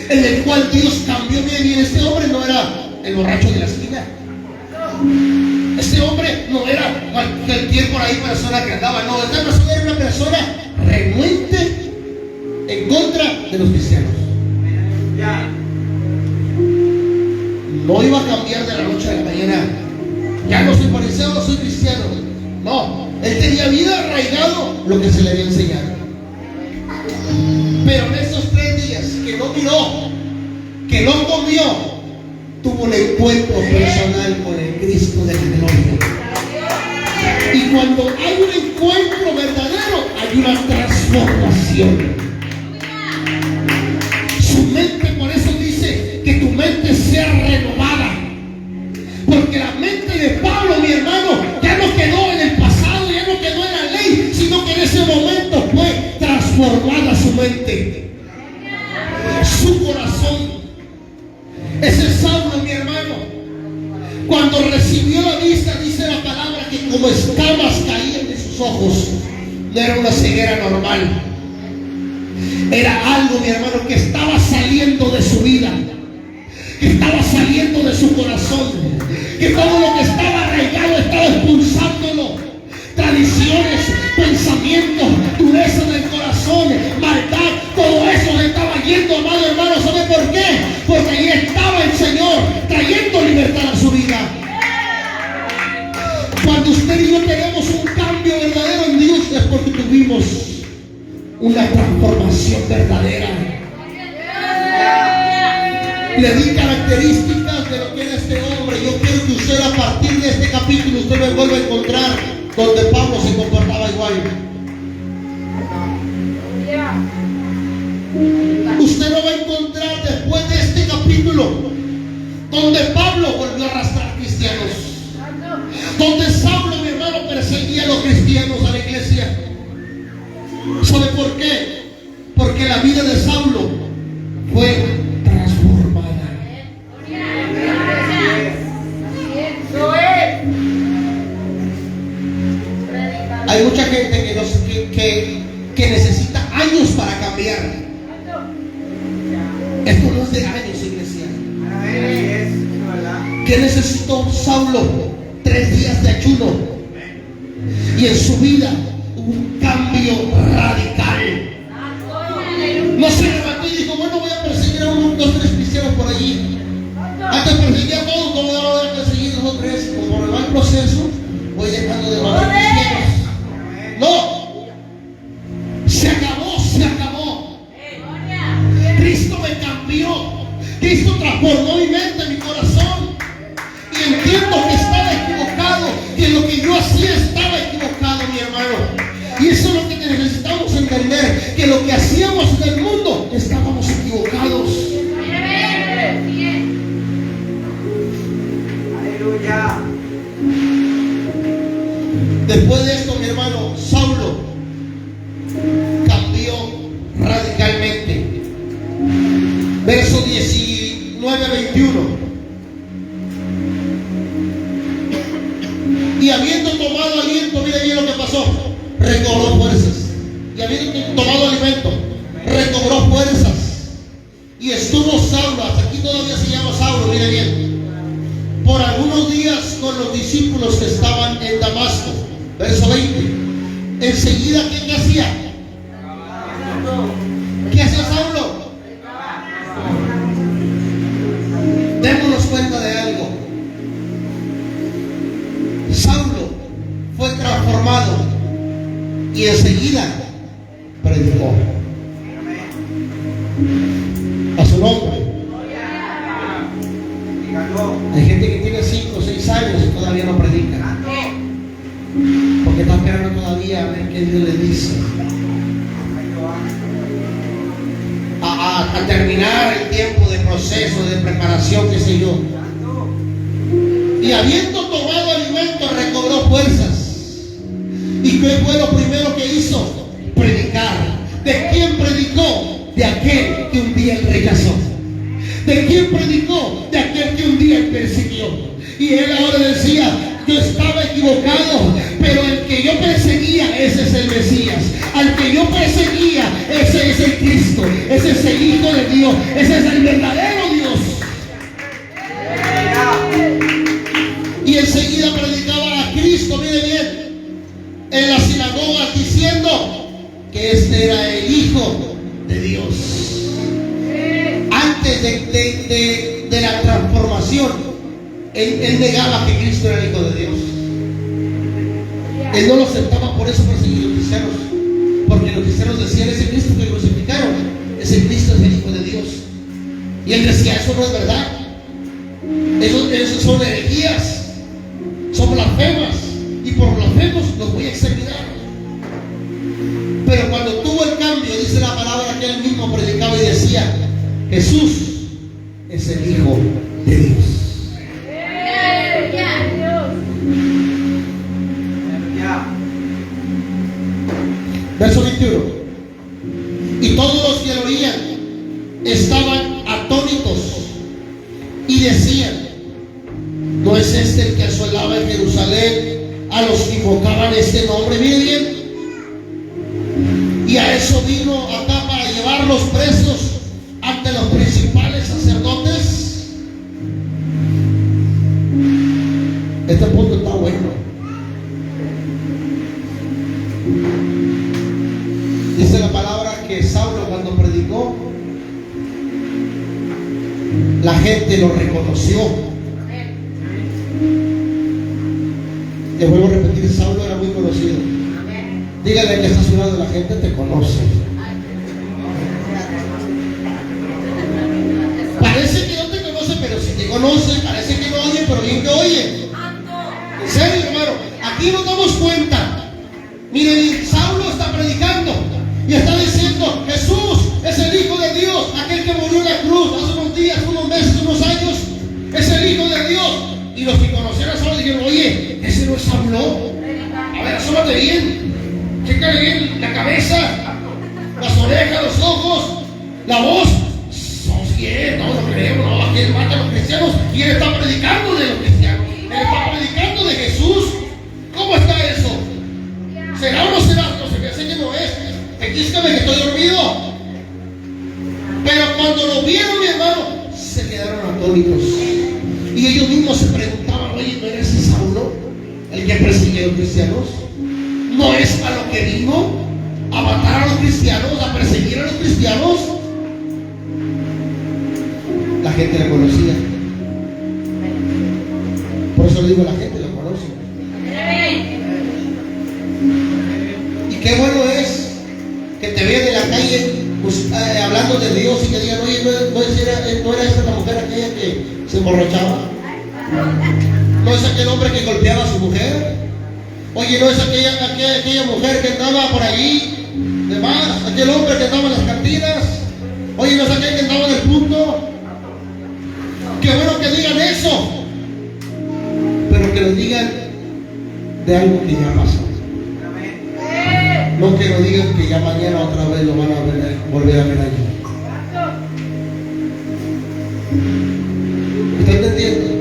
en el cual Dios cambió. Bien, este hombre no era el borracho de la esquina. Este hombre no era cualquier por ahí persona que andaba. No, esta persona era una persona renuente en contra de los cristianos. No iba a cambiar de la noche a la mañana. Ya no soy fariseo, no soy cristiano. No, él tenía vida arraigado lo que se le había enseñado. Pero en esos 3 días que no miró, que no comió, tuvo un encuentro personal con el Cristo de la gloria. Y cuando hay un encuentro verdadero, hay una transformación. Su mente, por eso dice que tu mente sea renovada. Porque la mente de Pablo, mi hermano, ya no quedó en el pasado, ya no quedó en la ley, sino que en ese momento fue transformada su mente, su corazón. Ese Saulo, mi hermano, cuando recibió la vista, dice la palabra que como escamas caían de sus ojos. No era una ceguera normal, era algo, mi hermano, que estaba saliendo de su vida, que estaba saliendo de su corazón, que todo lo que estaba arraigado estaba expulsándolo. Tradiciones, pensamientos, dureza del corazón, maldad, todo eso le estaba yendo, amado hermano. ¿Sabe por qué? Porque ahí estaba el Señor trayendo libertad a su vida. Cuando usted y yo tenemos un cambio verdadero en Dios es porque tuvimos una transformación verdadera. Le di características de lo que era este hombre. Yo quiero que usted a partir de este capítulo usted me vuelva a encontrar donde Pablo se comportaba igual. Usted no va a encontrar después de este capítulo donde Pablo volvió a arrastrar cristianos, donde Saulo, mi hermano, perseguía a los cristianos, a la iglesia. ¿Sabe por qué? Porque la vida de Saulo fue transformada. Hay mucha gente que necesita años para cambiar. Esto no es de años, iglesia. ¿Qué necesitó Saulo? 3 días de ayuno. Y en su vida hubo un cambio radical. No se levantó y dijo, bueno, voy a perseguir a 1, 2, 3 cristianos por allí. Antes perseguía a todos, como ahora voy a perseguir 2 o 3. Como va el proceso, voy dejando de matar cristianos. No, se acabó, se acabó. Cristo me cambió. Cristo transformó mi mente, mi corazón. Y entiendo que estaba equivocado, que lo que yo hacía estaba equivocado, mi hermano. Y eso es lo que necesitamos entender, que lo que hacíamos en el mundo estábamos equivocados.
Aleluya.
Después de esto, mi hermano, Saulo cambió radicalmente. Verso 19 a 21. Y habiendo tomado aliento, mira bien lo que pasó, recobró fuerzas. Y habiendo tomado alimento, recobró fuerzas. Y estuvo Saulo, hasta aquí todavía se llama Saulo, mira bien, por algunos días con los discípulos que estaban en Damasco. Verso 20. Enseguida, ¿qué hacía? ¿Qué hacía Saulo? Démonos cuenta de algo. Saulo fue transformado y enseguida predicó. A su nombre. Hay gente que tiene 5 o 6 años y todavía no predica, porque está esperando todavía a ver qué Dios le dice, a terminar el tiempo de proceso, de preparación, qué sé yo. Y habiendo tomado alimento, recobró fuerzas. ¿Y qué fue lo primero que hizo? Predicar. ¿De quién predicó? De aquel que un día él rechazó. ¿De quién predicó? De aquel que un día él persiguió. Y él ahora decía, yo estaba equivocado, pero el que yo perseguía, ese es el Mesías. Al que yo perseguía, ese es el Cristo. Ese es el Hijo de Dios. Ese es el verdadero Dios. Y enseguida predicaba a Cristo, mire bien, en las sinagogas, diciendo que este era el Hijo de Dios. Antes de la transformación, él negaba que Cristo era el Hijo de Dios. Él no lo aceptaba, por eso perseguía a los cristianos, porque los cristianos decían, ese Cristo que crucificaron, ese Cristo es el Hijo de Dios. Y él decía, eso no es verdad, esos son herejías, son blasfemas, y por blasfemos los voy a exterminar. Pero cuando tuvo el cambio, dice la palabra que él mismo predicaba y decía, Jesús es el Hijo de Dios. Verso 21. Y todos los que lo oían estaban atónitos y decían, ¿no es este el que asolaba en Jerusalén a los que invocaban este nombre? Miren bien. Y a eso vino acá para llevarlos presos ante los principales sacerdotes. Este punto está bueno. Dice la palabra que Saulo, cuando predicó, la gente lo reconoció. Le vuelvo a repetir, Saulo era muy conocido. Dígale que está a su lado, la gente te conoce. Parece que no te conoce, pero si te conoce. Parece que no oye, pero bien que oye. En serio, hermano, aquí nos damos cuenta. Miren, Saulo está predicando y está diciendo: Jesús es el Hijo de Dios, aquel que murió en la cruz hace unos días, unos meses, unos años. Es el Hijo de Dios. Y los que conocieron a Saulo dijeron: oye, ese no es Saulo. A ver, asómate bien, chécale bien la cabeza, las orejas, los ojos, la voz. No, bien, no lo creo, no, aquí él mata a los cristianos y él está predicando de los cristianos. Él está predicando de Jesús. ¿Cómo está eso? ¿Será o no será? No se me hace que no es. Explícame que estoy dormido. Pero cuando lo vieron, mi hermano, se quedaron atónitos. Y ellos mismos se preguntaban: oye, ¿no eres ese Saulo, el que persigue a los cristianos? ¿No es a lo que vino? ¿A matar a los cristianos? ¿A perseguir a los cristianos? La gente lo conocía. Por eso le digo, la gente lo conoce. Y qué bueno es que te vean en la calle pues, hablando de Dios y que digan: oye, no era esta la mujer aquella que se emborrachaba. No es aquel hombre que golpeaba a su mujer. Oye, no es aquella mujer que andaba por allí, de más, aquel hombre que andaba en las cantinas. Oye, no es aquel que andaba en el punto. Qué bueno que digan eso, pero que lo digan de algo que ya pasó. No que lo digan que ya mañana otra vez lo van a volver a ver allí. ¿Está entendiendo?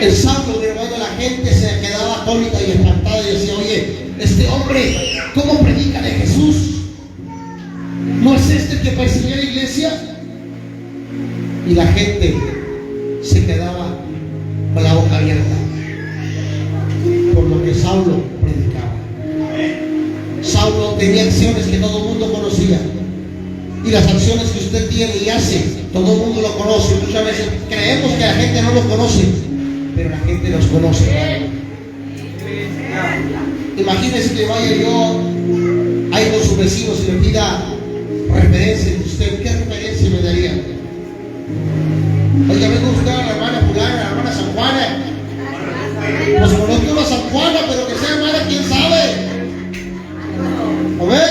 El Saulo, mi hermano, la gente se quedaba atónita y espantada y decía: oye, este hombre, ¿cómo predica de Jesús? ¿No es este el que perseguía a la iglesia? Y la gente se quedaba con la boca abierta por lo que Saulo predicaba. Saulo tenía acciones que todo el mundo conocía, y las acciones que usted tiene y hace, todo el mundo lo conoce. Muchas veces creemos que la gente no lo conoce, pero la gente los conoce. Imagínese que vaya yo ahí con sus vecinos y le pida referencia de usted. ¿Qué referencia me daría? Oiga, vengo a buscar a la hermana fulana, a la hermana San Juana. Pues conozco a San Juana, pero que sea hermana, quién sabe. A ver,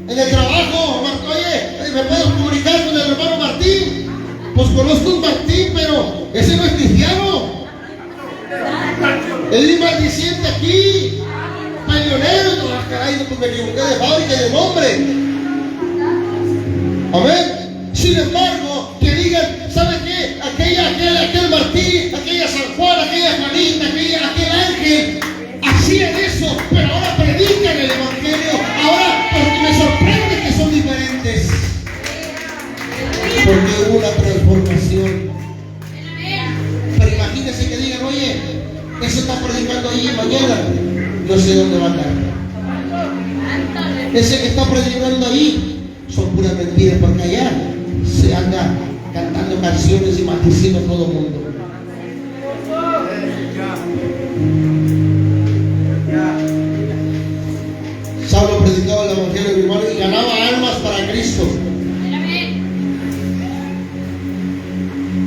en el trabajo, oye, ¿me puedo comunicar con el hermano Martín? Pues conozco a un Martín, pero ese no es cristiano. Él es maldiciente aquí, peleonero. Caray, pues me equivoqué de fábrica y de nombre. Amén. Sin embargo, que digan: ¿sabe qué? Aquel Martín, aquella San Juan, aquella Juanita, aquel ángel hacían eso, pero ahora predican el evangelio. Ahora, porque me sorprende que son diferentes, porque hubo una transformación. Pero imagínense que digan: oye, ese está predicando allí, mañana no sé dónde va a andar. Ese que está predicando ahí son puras mentiras, porque allá se anda cantando canciones y maldiciendo a todo el mundo. Saulo predicaba el evangelio, mi hermano, y ganaba almas para Cristo.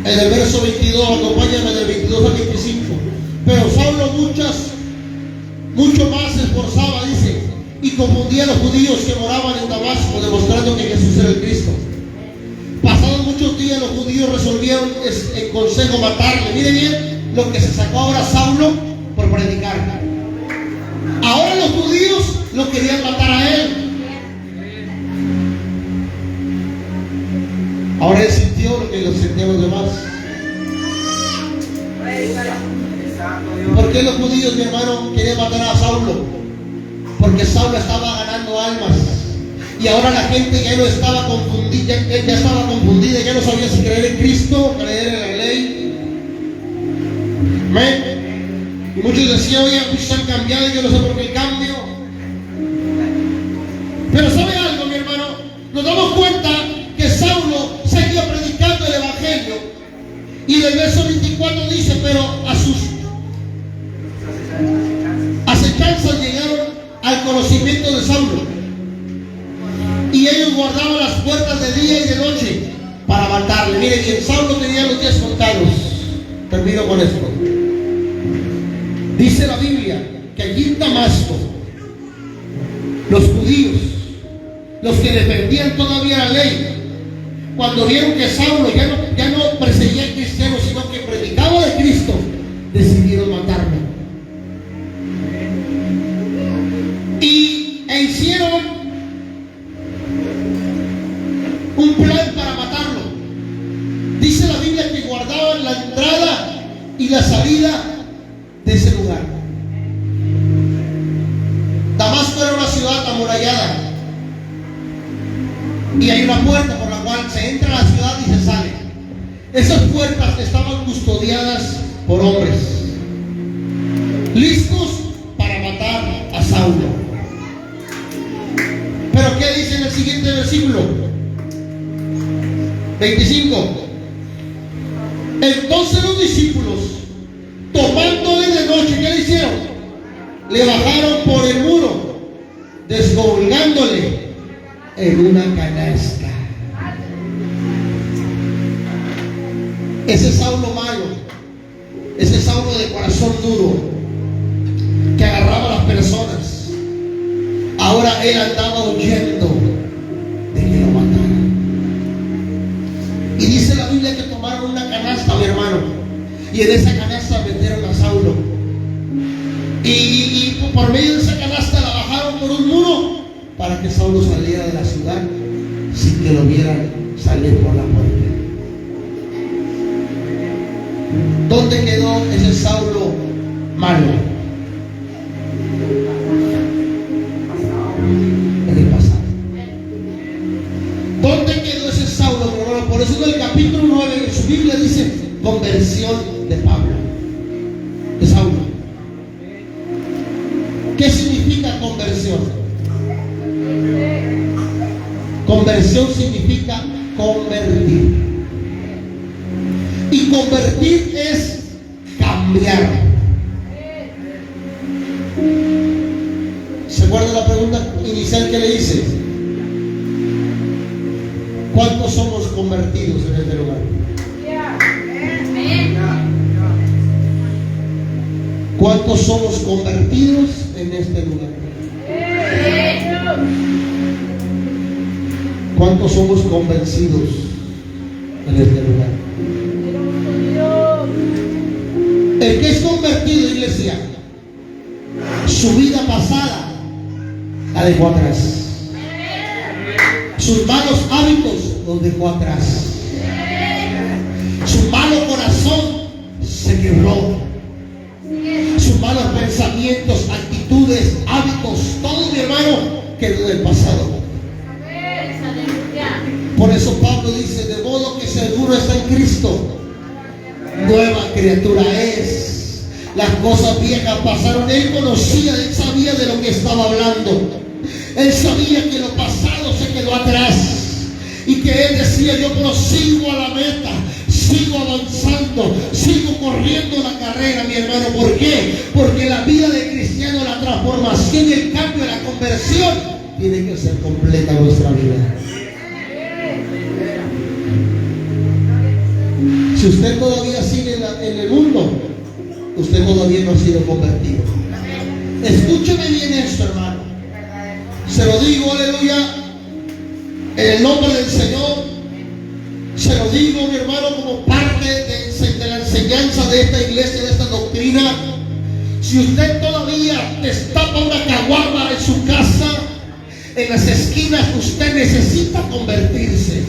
En el verso 22, acompáñame del 22 al 25. Pero Saulo mucho más se esforzaba, dice, y confundía a los judíos que moraban en Damasco, demostrando que Jesús era el Cristo. Pasados muchos días, los judíos resolvieron en consejo matarle. Mire bien lo que se sacó ahora Saulo por predicar. Ahora los judíos lo querían matar a él. Ahora él sintió lo que lo sentían los demás. ¿Por qué los judíos, mi hermano, querían matar a Saulo? Porque Saulo estaba ganando almas. Y ahora la gente ya no estaba confundida, ya estaba confundida, ya no sabía si creer en Cristo, creer en la ley. Amén. Y muchos decían: oye, muchos han cambiado y yo no sé por qué el cambio. Pero ¿sabe algo, mi hermano? Nos damos cuenta que Saulo seguía predicando el evangelio. Y en el verso 24 dice: pero a sus de Saulo. Y ellos guardaban las puertas de día y de noche para matarle. Miren, y Saulo tenía los días contados. Termino con esto. Dice la Biblia que allí en Damasco, los judíos, los que defendían todavía la ley, cuando vieron que Saulo ya no perseguía a cristianos, sino que predicaba de Cristo, decidieron matarlo. E hicieron un plan para matarlo. Dice la Biblia que guardaban la entrada y la salida de ese lugar. Damasco era una ciudad amurallada y hay una puerta por la cual se entra a la ciudad y se sale. Esas puertas estaban custodiadas por hombres listos para matar a Saulo. Pero ¿qué dice en el siguiente versículo? 25. Entonces los discípulos, tomándole de noche, ¿qué le hicieron? Le bajaron por el muro, descolgándole en una canasta. Ese Saulo malo, ese Saulo de corazón duro, que agarraba a las personas, ahora él andaba huyendo de que lo mataran. Y dice la Biblia que tomaron una canasta, mi hermano, y en esa canasta metieron a Saulo. Y por medio de esa canasta la bajaron por un muro para que Saulo saliera de la ciudad sin que lo vieran salir por la puerta. ¿Dónde quedó ese Saulo malo? En el pasado. ¿Dónde quedó ese Saulo, mi hermano? Por eso en el capítulo 9 de su Biblia dice conversión de Pablo, de Saulo. ¿Qué significa conversión? Conversión significa convertir. Y convertir es cambiar. ¿Se acuerda la pregunta inicial que le hice? ¿Cuántos somos convertidos en este lugar? ¿Cuántos somos convertidos en este lugar? ¿Cuántos somos convencidos en este lugar? El que es convertido, iglesia, su vida pasada la dejó atrás. Sus malos hábitos los dejó atrás. Su malo corazón se quebró. Sus malos pensamientos, actitudes, hábitos, todo, mi hermano, quedó del pasado. Por eso Pablo dice, de modo que si alguno está en Cristo, nueva criatura es. Las cosas viejas pasaron. Él conocía, él sabía de lo que estaba hablando. Él sabía que lo pasado se quedó atrás y que él decía, yo prosigo a la meta, sigo avanzando, sigo corriendo la carrera, mi hermano. ¿Por qué? Porque la vida de cristiano, la transformación y el cambio, la conversión tiene que ser completa en nuestra vida. Si usted todavía sigue en el mundo, usted todavía no ha sido convertido. Escúcheme bien esto, hermano. Se lo digo, aleluya, en el nombre del Señor. Se lo digo, mi hermano, como parte de la enseñanza de esta iglesia, de esta doctrina. Si usted todavía destapa una caguama en su casa, en las esquinas, usted necesita convertirse.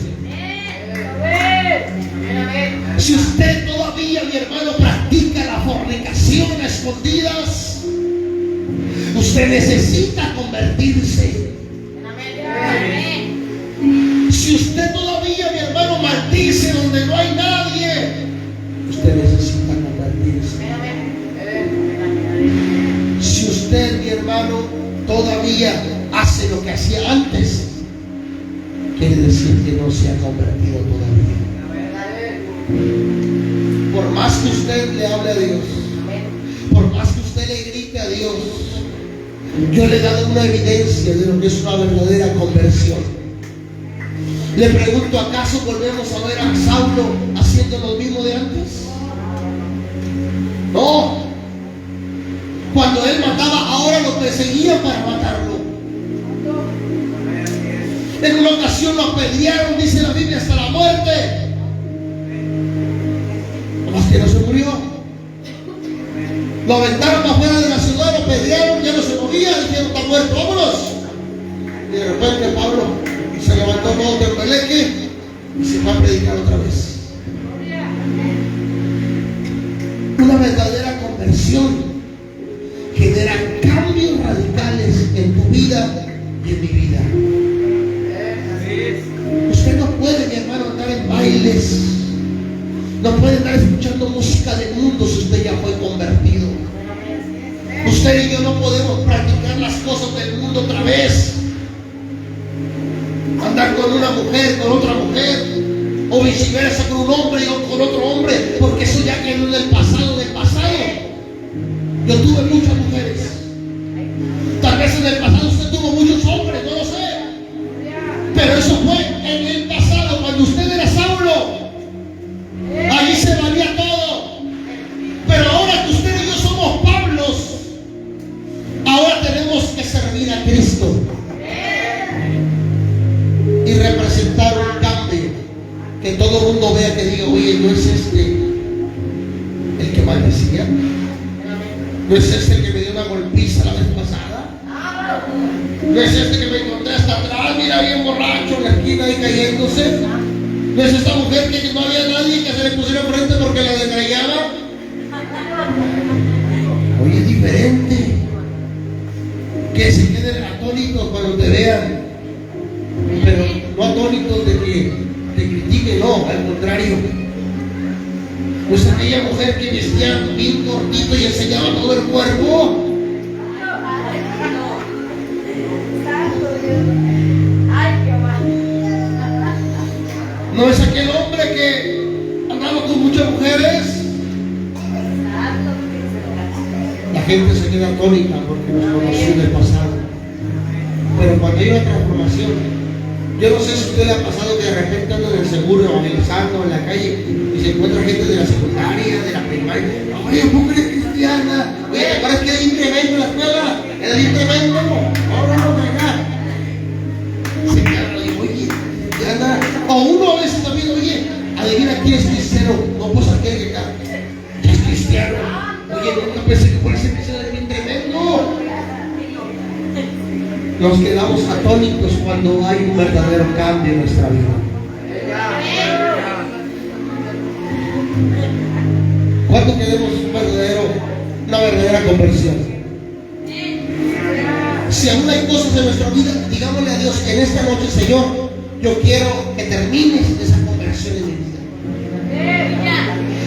Si usted todavía, mi hermano, practica la fornicación a escondidas, usted necesita convertirse. Si usted todavía, mi hermano, maldice donde no hay nadie, usted necesita convertirse. Si usted, mi hermano, todavía hace lo que hacía antes, quiere decir que no se ha convertido todavía. Por más que usted le hable a Dios, por más que usted le grite a Dios, Yo le he dado una evidencia de lo que es una verdadera conversión. Le pregunto, ¿acaso volvemos a ver a Saulo haciendo lo mismo de antes? No. Cuando él mataba, ahora lo perseguían para matarlo. En una ocasión lo apedrearon, dice la Biblia, hasta la muerte. Más que no se murió. Lo aventaron afuera de la ciudad, lo apedrearon, ya no se movía, dijeron, está muerto, vámonos. Y de repente Pablo se levantó todo tembeleque y se fue a predicar otra vez. Una verdadera conversión genera cambios radicales en tu vida y en mi vida. Usted no puede, mi hermano, andar en bailes, no puede estar escuchando música del mundo si usted ya fue convertido. Usted y yo no podemos practicar las cosas del mundo otra vez. Andar con una mujer, con otra mujer, o viceversa, con un hombre y con otro hombre, porque eso ya quedó en el pasado del pasado. Yo tuve muchas mujeres. Tal vez en el pasado usted tuvo muchos hombres, no lo sé. Pero eso fue en el pasado, cuando usted era Saulo. Allí se valía todo. Pero ahora que usted y yo somos Pablos, ahora tenemos que servir a Cristo y representar un cambio, que todo el mundo vea, que diga, oye, ¿no es este el que maldecía? ¿No es este el que me dio una golpiza la vez pasada? ¿No es este que me encontré hasta atrás, mira, bien borracho en la esquina ahí cayéndose? ¿No es esta mujer que no había nadie que se le pusiera frente porque la desmayaba? Oye, es diferente. Que se queden atónitos cuando te vean, pero no atónitos de que te critiquen, no, al contrario. Pues aquella mujer que vestía bien cortito y enseñaba todo el cuerpo. No es aquel hombre que andaba con muchas mujeres. La gente se queda atónita porque nos conoció del pasado. Pero cuando hay una transformación, yo no sé si a usted le ha pasado que de repente anda en el seguro evangelizando en la calle y se encuentra gente de la secundaria, de la primaria. Oye, mujer cristiana, oye, ¿te acuerdas que era bien tremendo en la escuela? Era bien tremendo. Ahora no, venga. Se queda y oye, cristiana. O uno a veces también, oye, adivina quién es cristiano. No, pues aquel que acá es cristiano. Oye, nunca pensé que fuera ese cristiano, era bien tremendo. Nos quedamos atónitos cuando hay un verdadero cambio en nuestra vida. ¿Cuándo queremos una verdadera conversión? Si aún hay cosas en nuestra vida, digámosle a Dios en esta noche, Señor, yo quiero que termines esa conversión en mi vida.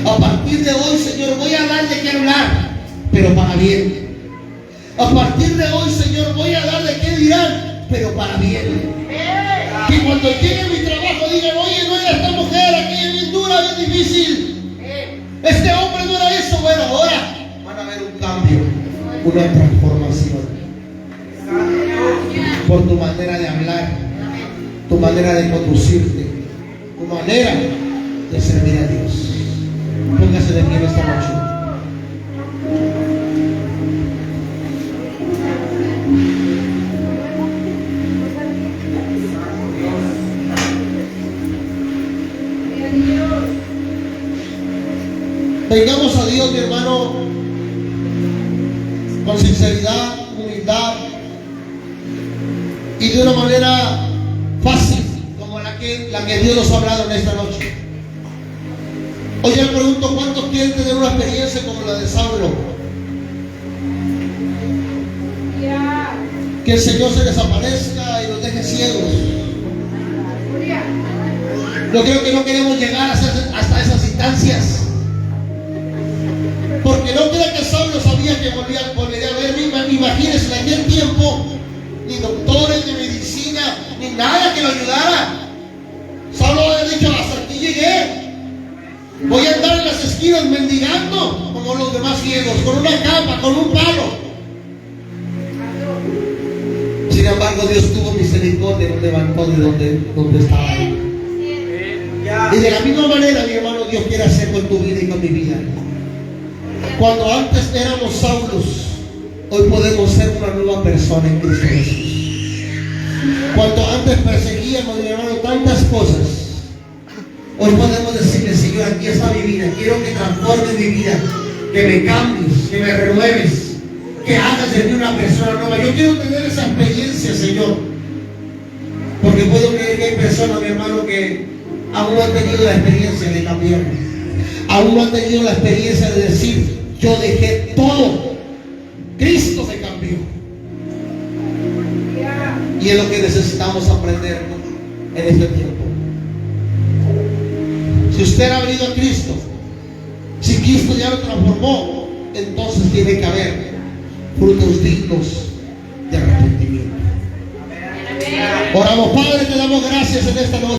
A partir de hoy, Señor, voy a dar de qué hablar, pero para bien. A partir de hoy, Señor, voy a dar de qué dirán, pero para bien. Que cuando llegue a mi trabajo digan, oye, no era esta mujer, aquella bien dura, bien difícil. Este hombre no era eso. Bueno, ahora van a ver un cambio, una transformación. Por tu manera de hablar, tu manera de conducirte, tu manera de servir a Dios. Póngase de pie esta noche. Vengamos a Dios, mi hermano, con sinceridad, humildad y de una manera fácil, como la que Dios nos ha hablado en esta noche. Hoy yo le pregunto, ¿cuántos quieren tener una experiencia como la de Saulo? Que el Señor se les aparezca y los deje ciegos. Yo creo que no queremos llegar hasta esas instancias. Porque no crea que Saulo sabía que volvería a ver. Imagínense, en aquel tiempo, ni doctores, ni medicina, ni nada que lo ayudara. Saulo había dicho, hasta aquí llegué. Voy a andar en las esquinas mendigando como los demás ciegos, con una capa, con un palo. embargo, Dios tuvo misericordia y lo levantó de donde estaba él. Y de la misma manera, mi hermano, Dios quiere hacer con tu vida y con mi vida. Cuando antes éramos Saulos, hoy podemos ser una nueva persona en Cristo Jesús. Cuando antes perseguíamos, mi hermano, tantas cosas, hoy podemos decirle: Señor, aquí está mi vida, quiero que transformes mi vida, que me cambies, que me renueves, que hagas de mí una persona nueva. Yo quiero tener esa experiencia, Señor, porque puedo creer que hay personas, mi hermano, que aún no han tenido la experiencia de cambiarme, aún no han tenido la experiencia de decir: yo dejé todo, Cristo me cambió. Y es lo que necesitamos aprender en este tiempo. Si usted ha venido a Cristo, si Cristo ya lo transformó, entonces tiene que haber frutos dignos de arrepentimiento. Oramos, Padre, te damos gracias en esta noche.